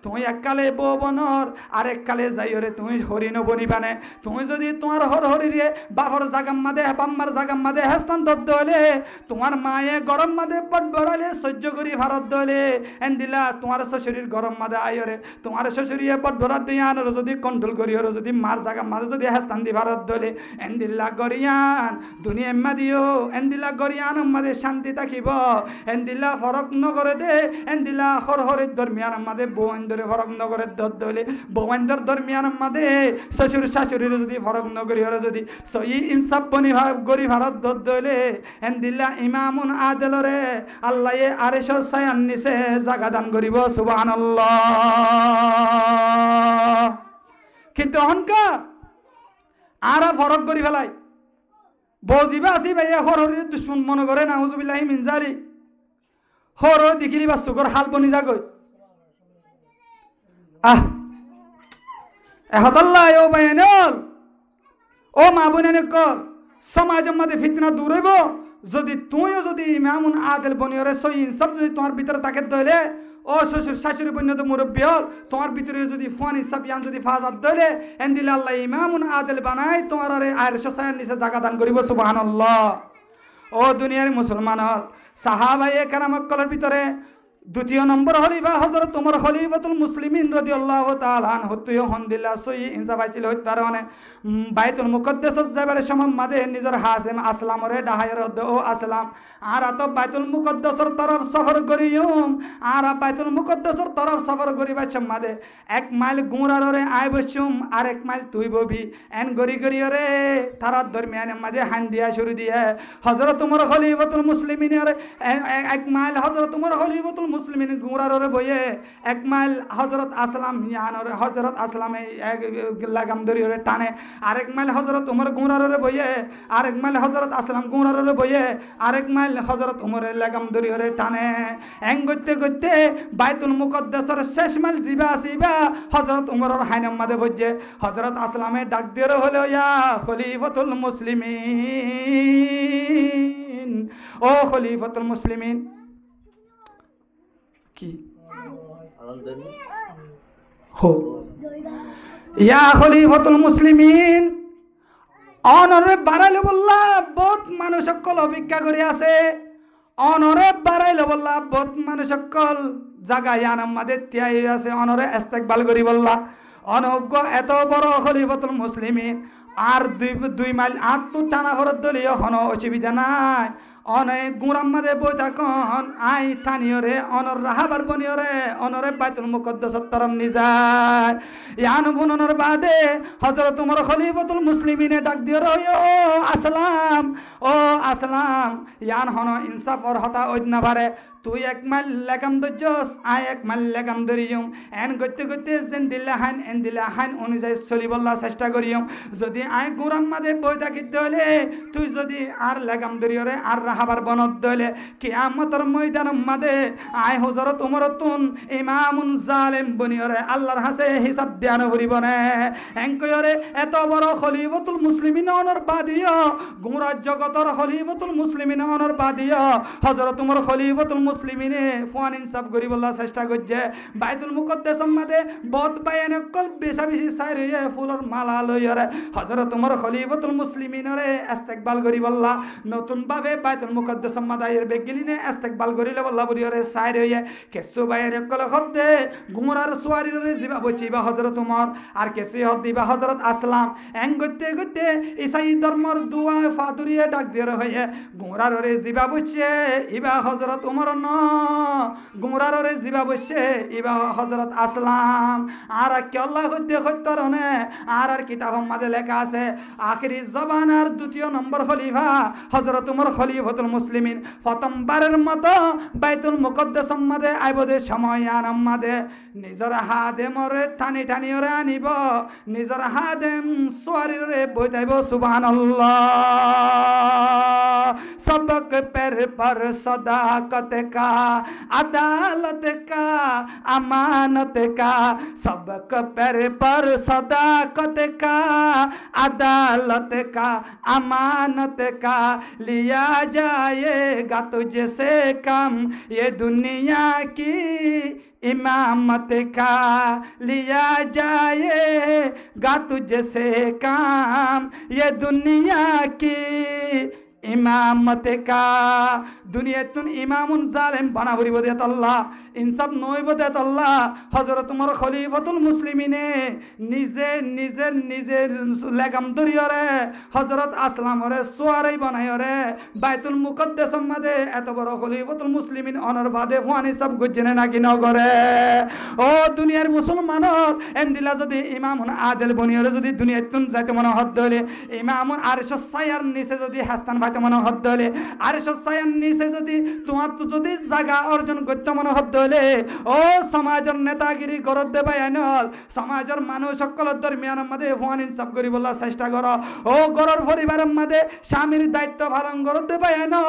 তুমি এককালে বউ বনর আরেক কালে যাইরে তুমি হরিণ বনিবানে তুমি যদি তোমার হর হরিরে বাবর জাগাম মাদে বাম্মার জাগাম মাদে হেস্তান দলে তোমার মায়ে গরম মাদে পট বরালে সহ্য করি ভারত দলে এন দিলা তোমার শ্বশুরির গরম মাদে আইরে তোমার শ্বশুরিয়ে পট ভরাত দিয়ে আনার যদি কন্ট্রোল করি যদি মার জাগাম মাদে যদি হেস্তান দি ভারত দলে এন দিল্লা গরিয়ান দুনিয়া এম্মা দিও এন দিল্লা গরিয়ান মাদে শান্তি থাকিব এন দিল্লা ফরক নগরে দে এন দিল্লা হর হরের দরমিয়ান মাদে বৌন্দরে ফরক নগরের দলে বৌন্দর দরমিয়ান মাদে শ্বশুর শাশুড়ির যদি ফরক নগরী হরে যদি সই ইনসাফ বনি গরি ভারত দলে এন দিল্লা ইমামুন আদেলরে আল্লাহ আরেশ সায়ান নিছে জাগা দান করিব সুবহানাল্লাহ কিন্তু অহংকা আরা ফরক করি ফেলাই বজিবা আসি ভাইয়া হর হরির দুশ্মন মনে করে নাউজুবিল্লাহি মিন জালিক হর দেখিলি বা সুগর হাল বনি যাগই এহতাল্লাহ ও বাইনল ও মা বোনেনে কল সমাজের মধ্যে ফিতনা দূর হইব যদি তুইও যদি ইমামুন আদেল বনিয়রে সই ইনসাফ যদি তোমার ভিতরে তাকে দলে ও শ্বশুর শাশুড়ি বন্যত মুরব্বী হল তোমার ভিতরে যদি ফুয়ান ইনসাফ ইয়ান যদি ফাজাত দলে এন দিলে আল্লাহ ইমামুন আদেল বানায় তোমার আর সায়ান নিচে জায়গা দান করিব সুবহানাল্লাহ ও দুনিয়ার মুসলমান হল সাহাবায়ে কেরামকলের ভিতরে দ্বিতীয় নম্বর খলিফা হযরত ওমর খলিফাতুল মুসলিমিন রাদিয়াল্লাহু তাআলা আনহু তুই হন্দিল্লা সই ইনসাফ আইছিল কারণে বাইতুল মুকদ্দাসত যাবার সময় মাদে নিজের হাসিম আসলামরে ডাহায়ের ও আসলাম আর তো বাইতুল মুকদ্দাসর তরফ সফর করিয়ম আর বাইতুল মুকদ্দাসর তরফ সফর করিবা মাদে 1 মাইল গুঁরারে আই বসুম আর 1 মাইল তুই ববি এন গরি রে তারা দরমিয়ানে মাদে হান দিয়া শুরু দিয়ে হযরত ওমর খলিফাতুল মুসলিমিনের 1 মাইল হযরত ওমর খলিফাতুল মুসলিমিন গুঁরারে বইয়ে 1 মাইল হযরত আসলাম ইয়ানর হযরত আসলামে লাগাম ধরিরে টানে আরেক মাইল হযরত ওমর গুঁরারে বইয়ে আরেক মাইল হযরত আসলাম গুঁরারে বইয়ে আরেক মাইল হযরত ওমরের লাগাম ধরিরে টানে এং গইতে গইতে বাইতুল মুকদ্দাসের শেষ মাইল জিবা আসিবা হযরত ওমরের হাইনাম মাদে বইয়ে হযরত আসলামে ডাক দিয়ে হলো ইয়া খলিফাতুল মুসলিমিন ও খলিফাতুল মুসলিমিন কি হো ইয়া খলিফাতুল মুসলিমিন অনরে বাড়াইলে বললা বহুত মানুষ সকল অপেক্ষা করে আছে অনরে বাড়াইলে বললা বহুত মানুষ সকল জায়গা ইয়ানাম মাদে তিয়াই আছে অনরে ইস্তেকবাল করি বললা অনজ্ঞ এত বড় খলিফাতুল মুসলিমিন আর 2 মাইল আত্ম টানা ভরত দলীয় কোনো অসুবিধা নাই অনেক গুঁরাম মাদে বই থাকুন আই থানিয়রে অনর রাহাবার বনিয়রে অনরে বাইতুল মুকদ্দাসত তরম নিজায় ইয়ান বুননের বাদে হযরত ওমর খলিফাতুল মুসলিমিনে ডাক দিয়ে রয় আসলাম ও আসলাম ইয়ান হন ইনসাফ আর হতা ওইদ না পারে তুই এক মাইল লাগাম ধরছস আয় এক মাইল লাগাম ধরিয়ম এন করতে করতে যেন দিল্লা হাইন অনুযায়ী চলিবল্লা চেষ্টা করিয়ম যদি আয় গুরাম মাঝে বই থাকিতে হলে তুই যদি আর লাগাম ধরিয়রে আর রাহাবার বনত দলে কিয়ামতের ময়দানের মাঝে আয় হযরত উমরতুন ইমামুন জালেম বনিয়রে আল্লাহর হাসে হিসাব দিয়ানো হরিব না এঙ্কয়রে এত বড় খলিফাতুল মুসলিমিন অনর বাদিয়া গুমরাজ জগতর খলিফাতুল মুসলিমিন অনর বাদিয়া হযরত উমর খলিফাতুল মুসলিমিনে ফুয়ান ইনসাফ করিবল্লা চেষ্টা করছে বাইতুল মুকদ্দাসের মাঝে বদ বাইন কল বেশা বেশি সাইর হয়ে ফুলর মালা লইরে হযরত উমর খলিফাতুল মুসলিমিনরে ইস্তেকবাল করিবল্লা নতুন ভাবে বাইতুল মুকদ্দাসের মাদায়ের বেগিলিনে ইস্তেকবাল করিলে বল্লা বুরিয়রে সাইর হয়ে কেসু বাইন কল হদ্দে গুমরার সুয়ারিরে জিবা বচিবা হযরত উমর আর কেসু হদ্দিবা হযরত আসলাম এং গতে গতে ইসাই ধর্মর দুয়া ফাতুরিয়ে ডাক দিয়ে হয়ে গুমরারে জিবা বচে ইবা হযরত উমর ন গুমরারে জিবা বসে ইবা হযরত আসলাম আর কি আল্লাহ হদ্দে হত্তরনে আর কিতাবের মধ্যে লেখা আছে আখিরি জবানার দ্বিতীয় নম্বর খলিফা হযরত উমর খলিফাতুল মুসলিমিন প্রথমবারের মতো বাইতুল মুকদ্দাসের মধ্যে আইবদে সময় আনাম মধ্যে নিজের হাতে মরে টানি টানি ওরে আনিব নিজের হাতে সোয়ারিরে বইতাইব সুবহানাল্লাহ सबक पैर पर सदाकत का अदालत का अमानत का सबक पैर पर सदाकत का अदालत का अमानत का लिया जाएगा तुझसे कम ये दुनिया की इमामत का लिया जाएगा तुझसे काम ये दुनिया की इमामत का दुनियातुन इमामुन जालिम बना भरी बदेत अल्लाह इंसाफ नय बदेत अल्लाह हजरत उमर खलीफातुल मुस्लिमिने निजे निजे निजे लेगाम दरियरे हजरत আসলাম রে সোয়ারাই বানায় রে বাইতুল মুকদ্দাসের মধ্যে এত বড় খলিফাতুল মুসলিমিন অনর বাদে ফুয়ানি সব গজনে নাকি নগরে ও দুনিয়ার মুসলমানর এন্দিলা যদি ইমামুন আদেল বনিয়রে যদি দুনিয়াতুন যাইতে মনে হদ দলে ইমামুন আরশ সায়ার নিচে যদি হাস্তান ভাইতে মনে হদ দলে আরশ সায়ার নিচে যদি তোমার তো যদি জায়গা অর্জন করতে মনে হদ দলে ও সমাজের নেতাগিরি করত দেবাই আইনল সমাজের মানুষ সকলের দরমিয়ানের মধ্যে ফুয়ানি সব করিবল্লা চেষ্টা করো ও গরর পরিবারের মধ্যে স্বামীর দায়িত্ব পালন করতে পারে না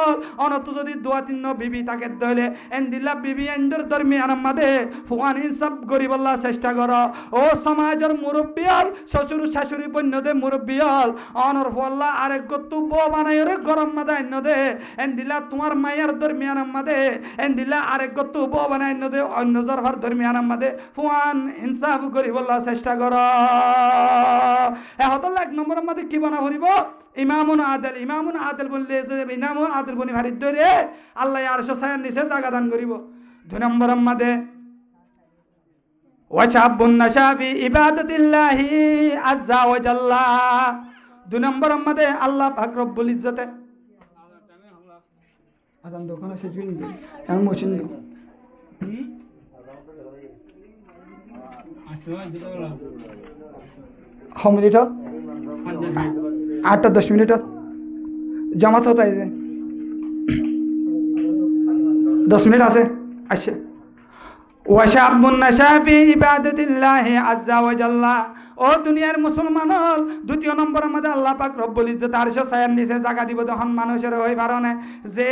অনত যদি দুয়া তিন বিবি তাকে দলে এন্দিলা বিবি এন্ডর দরমিয়ানের মধ্যে ফুয়ান ইনসাফ করিবল্লা চেষ্টা করো ও সমাজের মুরব্বিয়াল শ্বশুর শাশুড়ি বন্যদে মুরব্বিয়াল অনর ফল্লা আরেক গতু বো বানাইরে গরম মাদা এন্নদে এন্দিলা তোমার মায়ের দরমিয়ানের মধ্যে এন্দিলা আরেক গতু বো বানাই এন্নদে অন্য জরফার দরমিয়ানের মধ্যে ফুয়ান ইনসাফ করিবল্লা চেষ্টা করো এ হতল এক নম্বরের মধ্যে কি বানা ভরিব ইমামুন আদেল বললে যে ইমামুন আদেল বনি ভারি ধরে আল্লাহ আরশ ছায়ার নিচে জায়গা দান করিব দুই নম্বরের মধ্যে ওয়াশাবুন নাশাফি ইবাদাতিল্লাহি আজ্জা ওয়া জাল্লা দুই নম্বরের মধ্যে আল্লাহ পাক রব্বুল ইজ্জতে আদান দোকানে শেষ হয়ে গেল এমন মেশিন নো মিনিট 8-10 মিনিট জমা তো প্রায় 10 মিনিট আছে আচ্ছা ওয়াশাবুন নাশাফি ইবাদাতিল্লাহি আজ্জা ওয়া জাল্লা ও দুনিয়ার মুসলমানল দ্বিতীয় নম্বরের মধ্যে আল্লাহ পাক রব্বুল ইজ্জত আরশ ছায়ার নিচে জায়গা দিব তখন মানুষের হই পারনে যে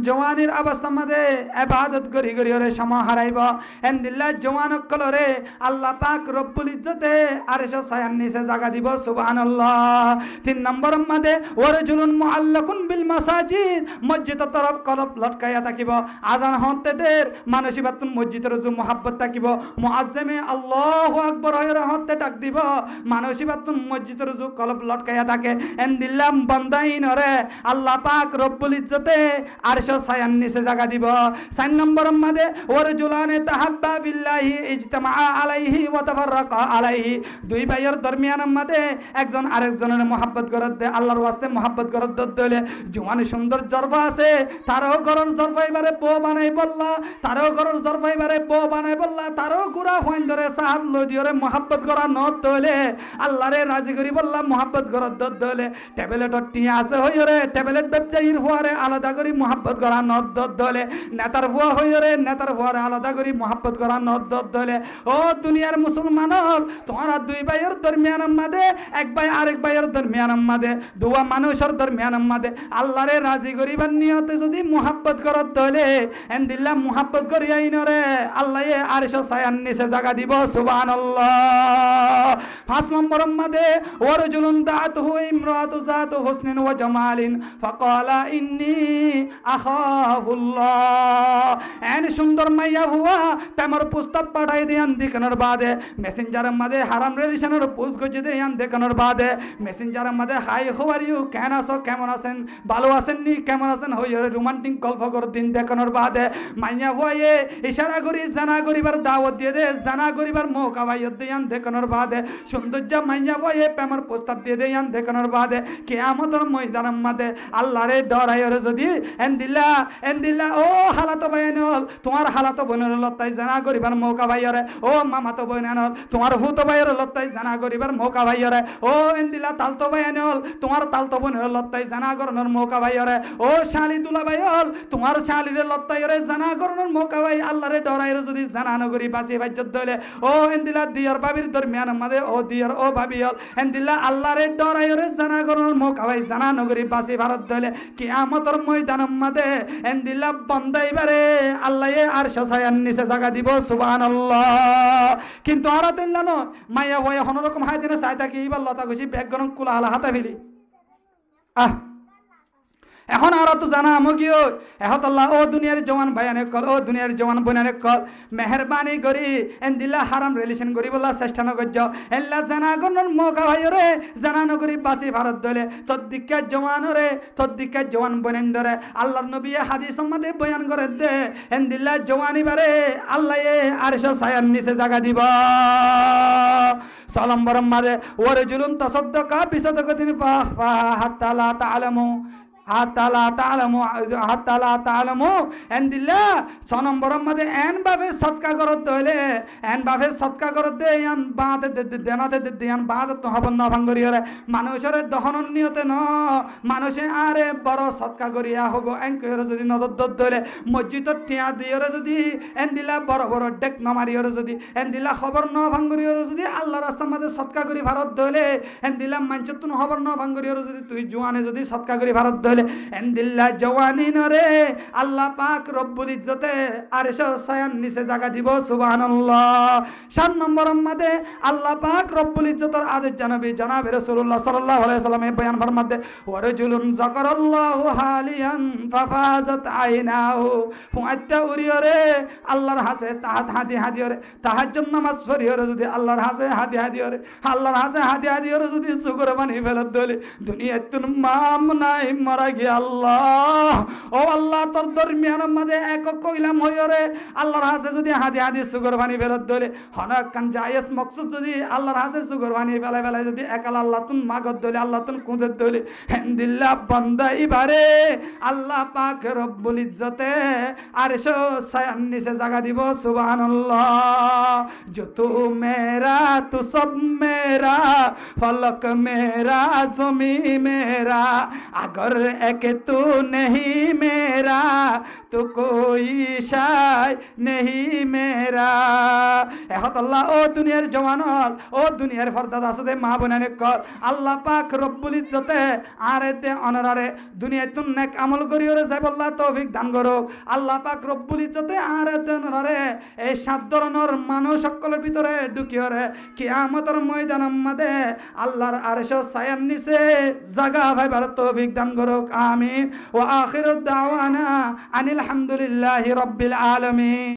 জওয়ানির অবস্থার মধ্যে ইবাদত করি করি ওরে সময় হারাইব এন্দিল্লাহ জওয়ান কলরে আল্লাহ পাক রব্বুল ইজ্জতে আরশ ছায়ার নিচে জায়গা দিব সুবহানাল্লাহ তিন নম্বরের মধ্যে ওয়ারজুলুন মুআল্লাকুন বিল মাসাজিদ মসজিদের তরফ কলব লটকায়া থাকিব আজান হতে দের মানসিবাতুন মসজিদের যে মোহাব্বত থাকিব মুআজ্জিমে আল্লাহু আকবার হয়ে হতে ডাক দিব মানসিবাতুন মসজিদের যে কলব লটকায়া থাকে এন্দিল্লাম বান্দাইন রে আল্লাহ পাক রব্বুল ইজ্জতে আরশ ছায়ার নিচে জায়গা দিব চার নম্বরের মধ্যে ওয়ারজুলানে তাহাব্বা বিল্লাহি ইজতামা আলাইহি ওয়া তাফাররাকা আলাইহি দুই ভাইয়ের দরমিয়ানের মধ্যে একজন আরেকজনের মোহাব্বত করত দে আল্লাহর ওয়াস্তে মোহাব্বত করত দলে জওয়ান সুন্দর জরফা আছে তারও গরর জরফাইবারে বো বানাই বললা তারও গরর জরফাইবারে বো বানাই বললা তারও গুড়া ফাইন ধরে সাহাত লই দিওরে মোহাব্বত করা নত দলে আল্লাহরে রাজি করি বললাম মোহাব্বত করত দলে ট্যাবলেটর টিয়া আছে হইরে ট্যাবলেট ব্যবসায়ীর ফুয়ারে আলাদা করি মোহাব্বত করা নদ দলে নেতার ফুয়া হইরে নেতার ফুয়ারে আলাদা করি মোহাব্বত করা নদ দলে ও দুনিয়ার মুসলমানর তোমারা দুই ভাইয়ের দরমিয়ান মাদে এক ভাই আরেক ভাইয়ের দরমিয়ান মাদে দুয়া মানুষের দরমিয়ান মাদে আল্লাহরে রাজি করিবার নিয়তে যদি মোহাব্বত করত দলে এন্দিল্লাহ মোহাব্বত করি আইনরে আল্লাহ আরশ ছায়ার নিচে জায়গা দিব সুবহানাল্লাহ। 5 নম্বর মাদে ওয়ারজুলুন দাআতুহু ইমরাতু যাতু হুসনিন ওয়া জামালিন ফাকালা ইন্নী আখাফুল্লাহ। এন সুন্দর মাইয়া হুয়া তেমর প্রস্তাব পাঠাই দিয়ান দেখানোর বাদে মেসেঞ্জারের মাঝে হারাম রিলেশনের পোস্ট গজে দিয়ান দেখানোর বাদে মেসেঞ্জারের মাঝে হাই হাউ আর ইউ কেন আছো কেমন আছেন ভালো আছেন নি কেমন আছেন হইরে রোমান্টিক গল্প করে দিন দেখানোর বাদে মাইয়া হুয়ায়ে ইশারা করি জানা করিবার দাওয়াত দিয়ে দে জানা করিবার মৌকা বাইয়ত দিয়ান দেখানোর বাদে সৌন্দর্য মাইয়া হুয়ায়ে প্রেমের প্রস্তাব দিয়ে দিয়ান দেখানোর বাদে কিয়ামতের ময়দানের মাঝে আল্লাহরে ডরাইরে যদি এন্দিল্লা ও হালাতো বাইনল তোমার হালাতো বোনের লত্তাই জানা করিবার মৌকা বাইরে ও মামাতো বোনেনল তোমার হুতো বাইর লত্তাই জানা করিবার মৌকা বাইরে ও এন্দিলা তালতো বাইনল তোমার তালতো বোনের লত্তাই জানা করনোর মৌকা বাইরে ও শালি দুলা বাইল তোমার শালিরে লত্তাইরে জানা করনোর মৌকা বাই আল্লাহরে ডরাইরে যদি জানা নগরি বাঁচি বাজ্যত দলে ও এন্দিলা দিয়র বাবির দরমিয়ান মাঝে ও দিয়র ও বাবিল এন্দিলা আল্লাহরে ডরাইরে জানা করনোর মৌকা বাই জানা নগরি বাঁচি ভারত দলে কিয়ামতের ময়দানের মাঝে এন্দিলা বন্দাইবারে আল্লাহ আরশ ছায়ার নিচে জায়গা দিব সুবহানাল্লাহ। কিন্তু আর তেল্লা ন মাইয়া বয়ে হনরকম হাই দিনে চাই থাকি এইবার লতা গুছি ব্যাগ গরম কুলা হালা হাতা ফেলি এখন আর তো জানা আমগিও এহত আল্লাহ ও দুনিয়ার জওয়ান ভাইয়ানে কল ও দুনিয়ার জওয়ান বোনানে কল মেহরবানি করি এন্দিল্লা হারাম রিলেশন করি বলা চেষ্টা নগর্য এল্লা জানা গণন মৌকা ভাইরে জানা নগরি বাঁচি ভারত দলে তদ্দিকে জওয়ান রে তদ্দিকে জওয়ান বোনেন ধরে আল্লাহর নবী হাদিস সম্বন্ধে বয়ান করে দে এন্দিল্লা জওয়ানি বারে আল্লাহ আরশ ছায়ার নিচে জায়গা দিব। 6 নম্বর মাঝে ওয়ারজুলুন তাসাদ্দাকা বিসাদাকাতিন ফাহফা হাত্তা লা তা'লামু হাত্তালা তা'লামু এন্দিল্লা 6 নম্বর মধ্যে এন ভাবে সদকা করতে হইলে এন ভাবে সদকা করতে ইয়ান বাঁধে দেনাতে দিয়ান বাঁধে তো হবন না ভাঙ্গরিয়ারে মানুষের দহনন নিয়তে ন মানুষে আরে বড় সদকা করিয়া হব এন কইরে যদি নজর ধরলে মসজিদত টিয়া দিয়রে যদি এন্দিল্লা বড় বড় ডেক নমারিয়রে যদি এন্দিল্লা খবর ন ভাঙ্গরিয়রে যদি আল্লাহর রাস্তার মধ্যে সদকা করি ভারত দলে এন্দিল্লা মানচতুন খবর ন ভাঙ্গরিয়রে যদি তুই জোয়ানে যদি সদকা করি ভারত এন্দিল্লা জওয়ানি নরে আল্লাহ পাক রব্বুল ইজ্জতে আরশ ছায়ার নিচে জায়গা দিব সুবহানাল্লাহ। 7 নম্বর মধ্যে আল্লাহ পাক রব্বুল ইজ্জতের আদেশ জানাবে জনাবে রাসূলুল্লাহ সাল্লাল্লাহু আলাইহি সাল্লামের বয়ান ফরমাতে ওয়ারজুলুন যাকারাল্লাহু হালিয়ান ফাফাজাত আইনাহু ফুআত্তা উরিয়রে আল্লাহর হাসে তাহাত হাদি হাদিয়রে তাহাজ্জুদ নামাজ পড়িয়রে যদি আল্লাহর হাসে হাদি হাদিয়রে আল্লাহর হাসে হাদি হাদিয়রে যদি শুকর বানি ফেলত দলে দুনিয়াতুন মাম নাই মারা আল্লাহ ও আল্লাহ তোর দরমিয়ানের মাঝে এক কইলাম হইরে আল্লাহর হাসে যদি হাদি হাদি সুগর বানি ফেরত দলে হনক কান জায়েজ মকসুদ যদি আল্লাহর হাসে সুগর বানি বেলায় যদি একাল আল্লাহ তুন মাগত দলে আল্লাহ তুন কুঁজত দলে হেন্দিল্লা বান্দা ইবারে আল্লাহ পাক রব্বুল ইজ্জতে আরশ ছায়ার নিচে জায়গা দিব সুবহানাল্লাহ। जो तू मेरा तू सब मेरा फलक मेरा ज़मी मेरा अगर एक तू नहीं मेरा तो कोई शाय नहीं मेरा। এহত আল্লাহ ও দুনিয়ার জওয়ানল ও দুনিয়ার ফরদাদ আছে মা বোনানে কর আল্লাহ পাক রব্বুল ইজ্জতে আরেতে অনরারে দুনিয়াতুন নেক আমল করিওরে যাই আল্লাহ তৌফিক দান করুক আল্লাহ পাক রব্বুল ইজ্জতে আরেতে অনরারে এই 7 ধরনের মানুষ সকলের ভিতরে ঢুকিওরে কিয়ামতের ময়দানের মধ্যে আল্লাহর আরশ ছায়ার নিচে জায়গা পাইবার তৌফিক দান করুক আমিন। ওয়া আখিরুদ দাওয়ানা আনিল হামদুলিল্লাহি রাব্বিল আলামিন।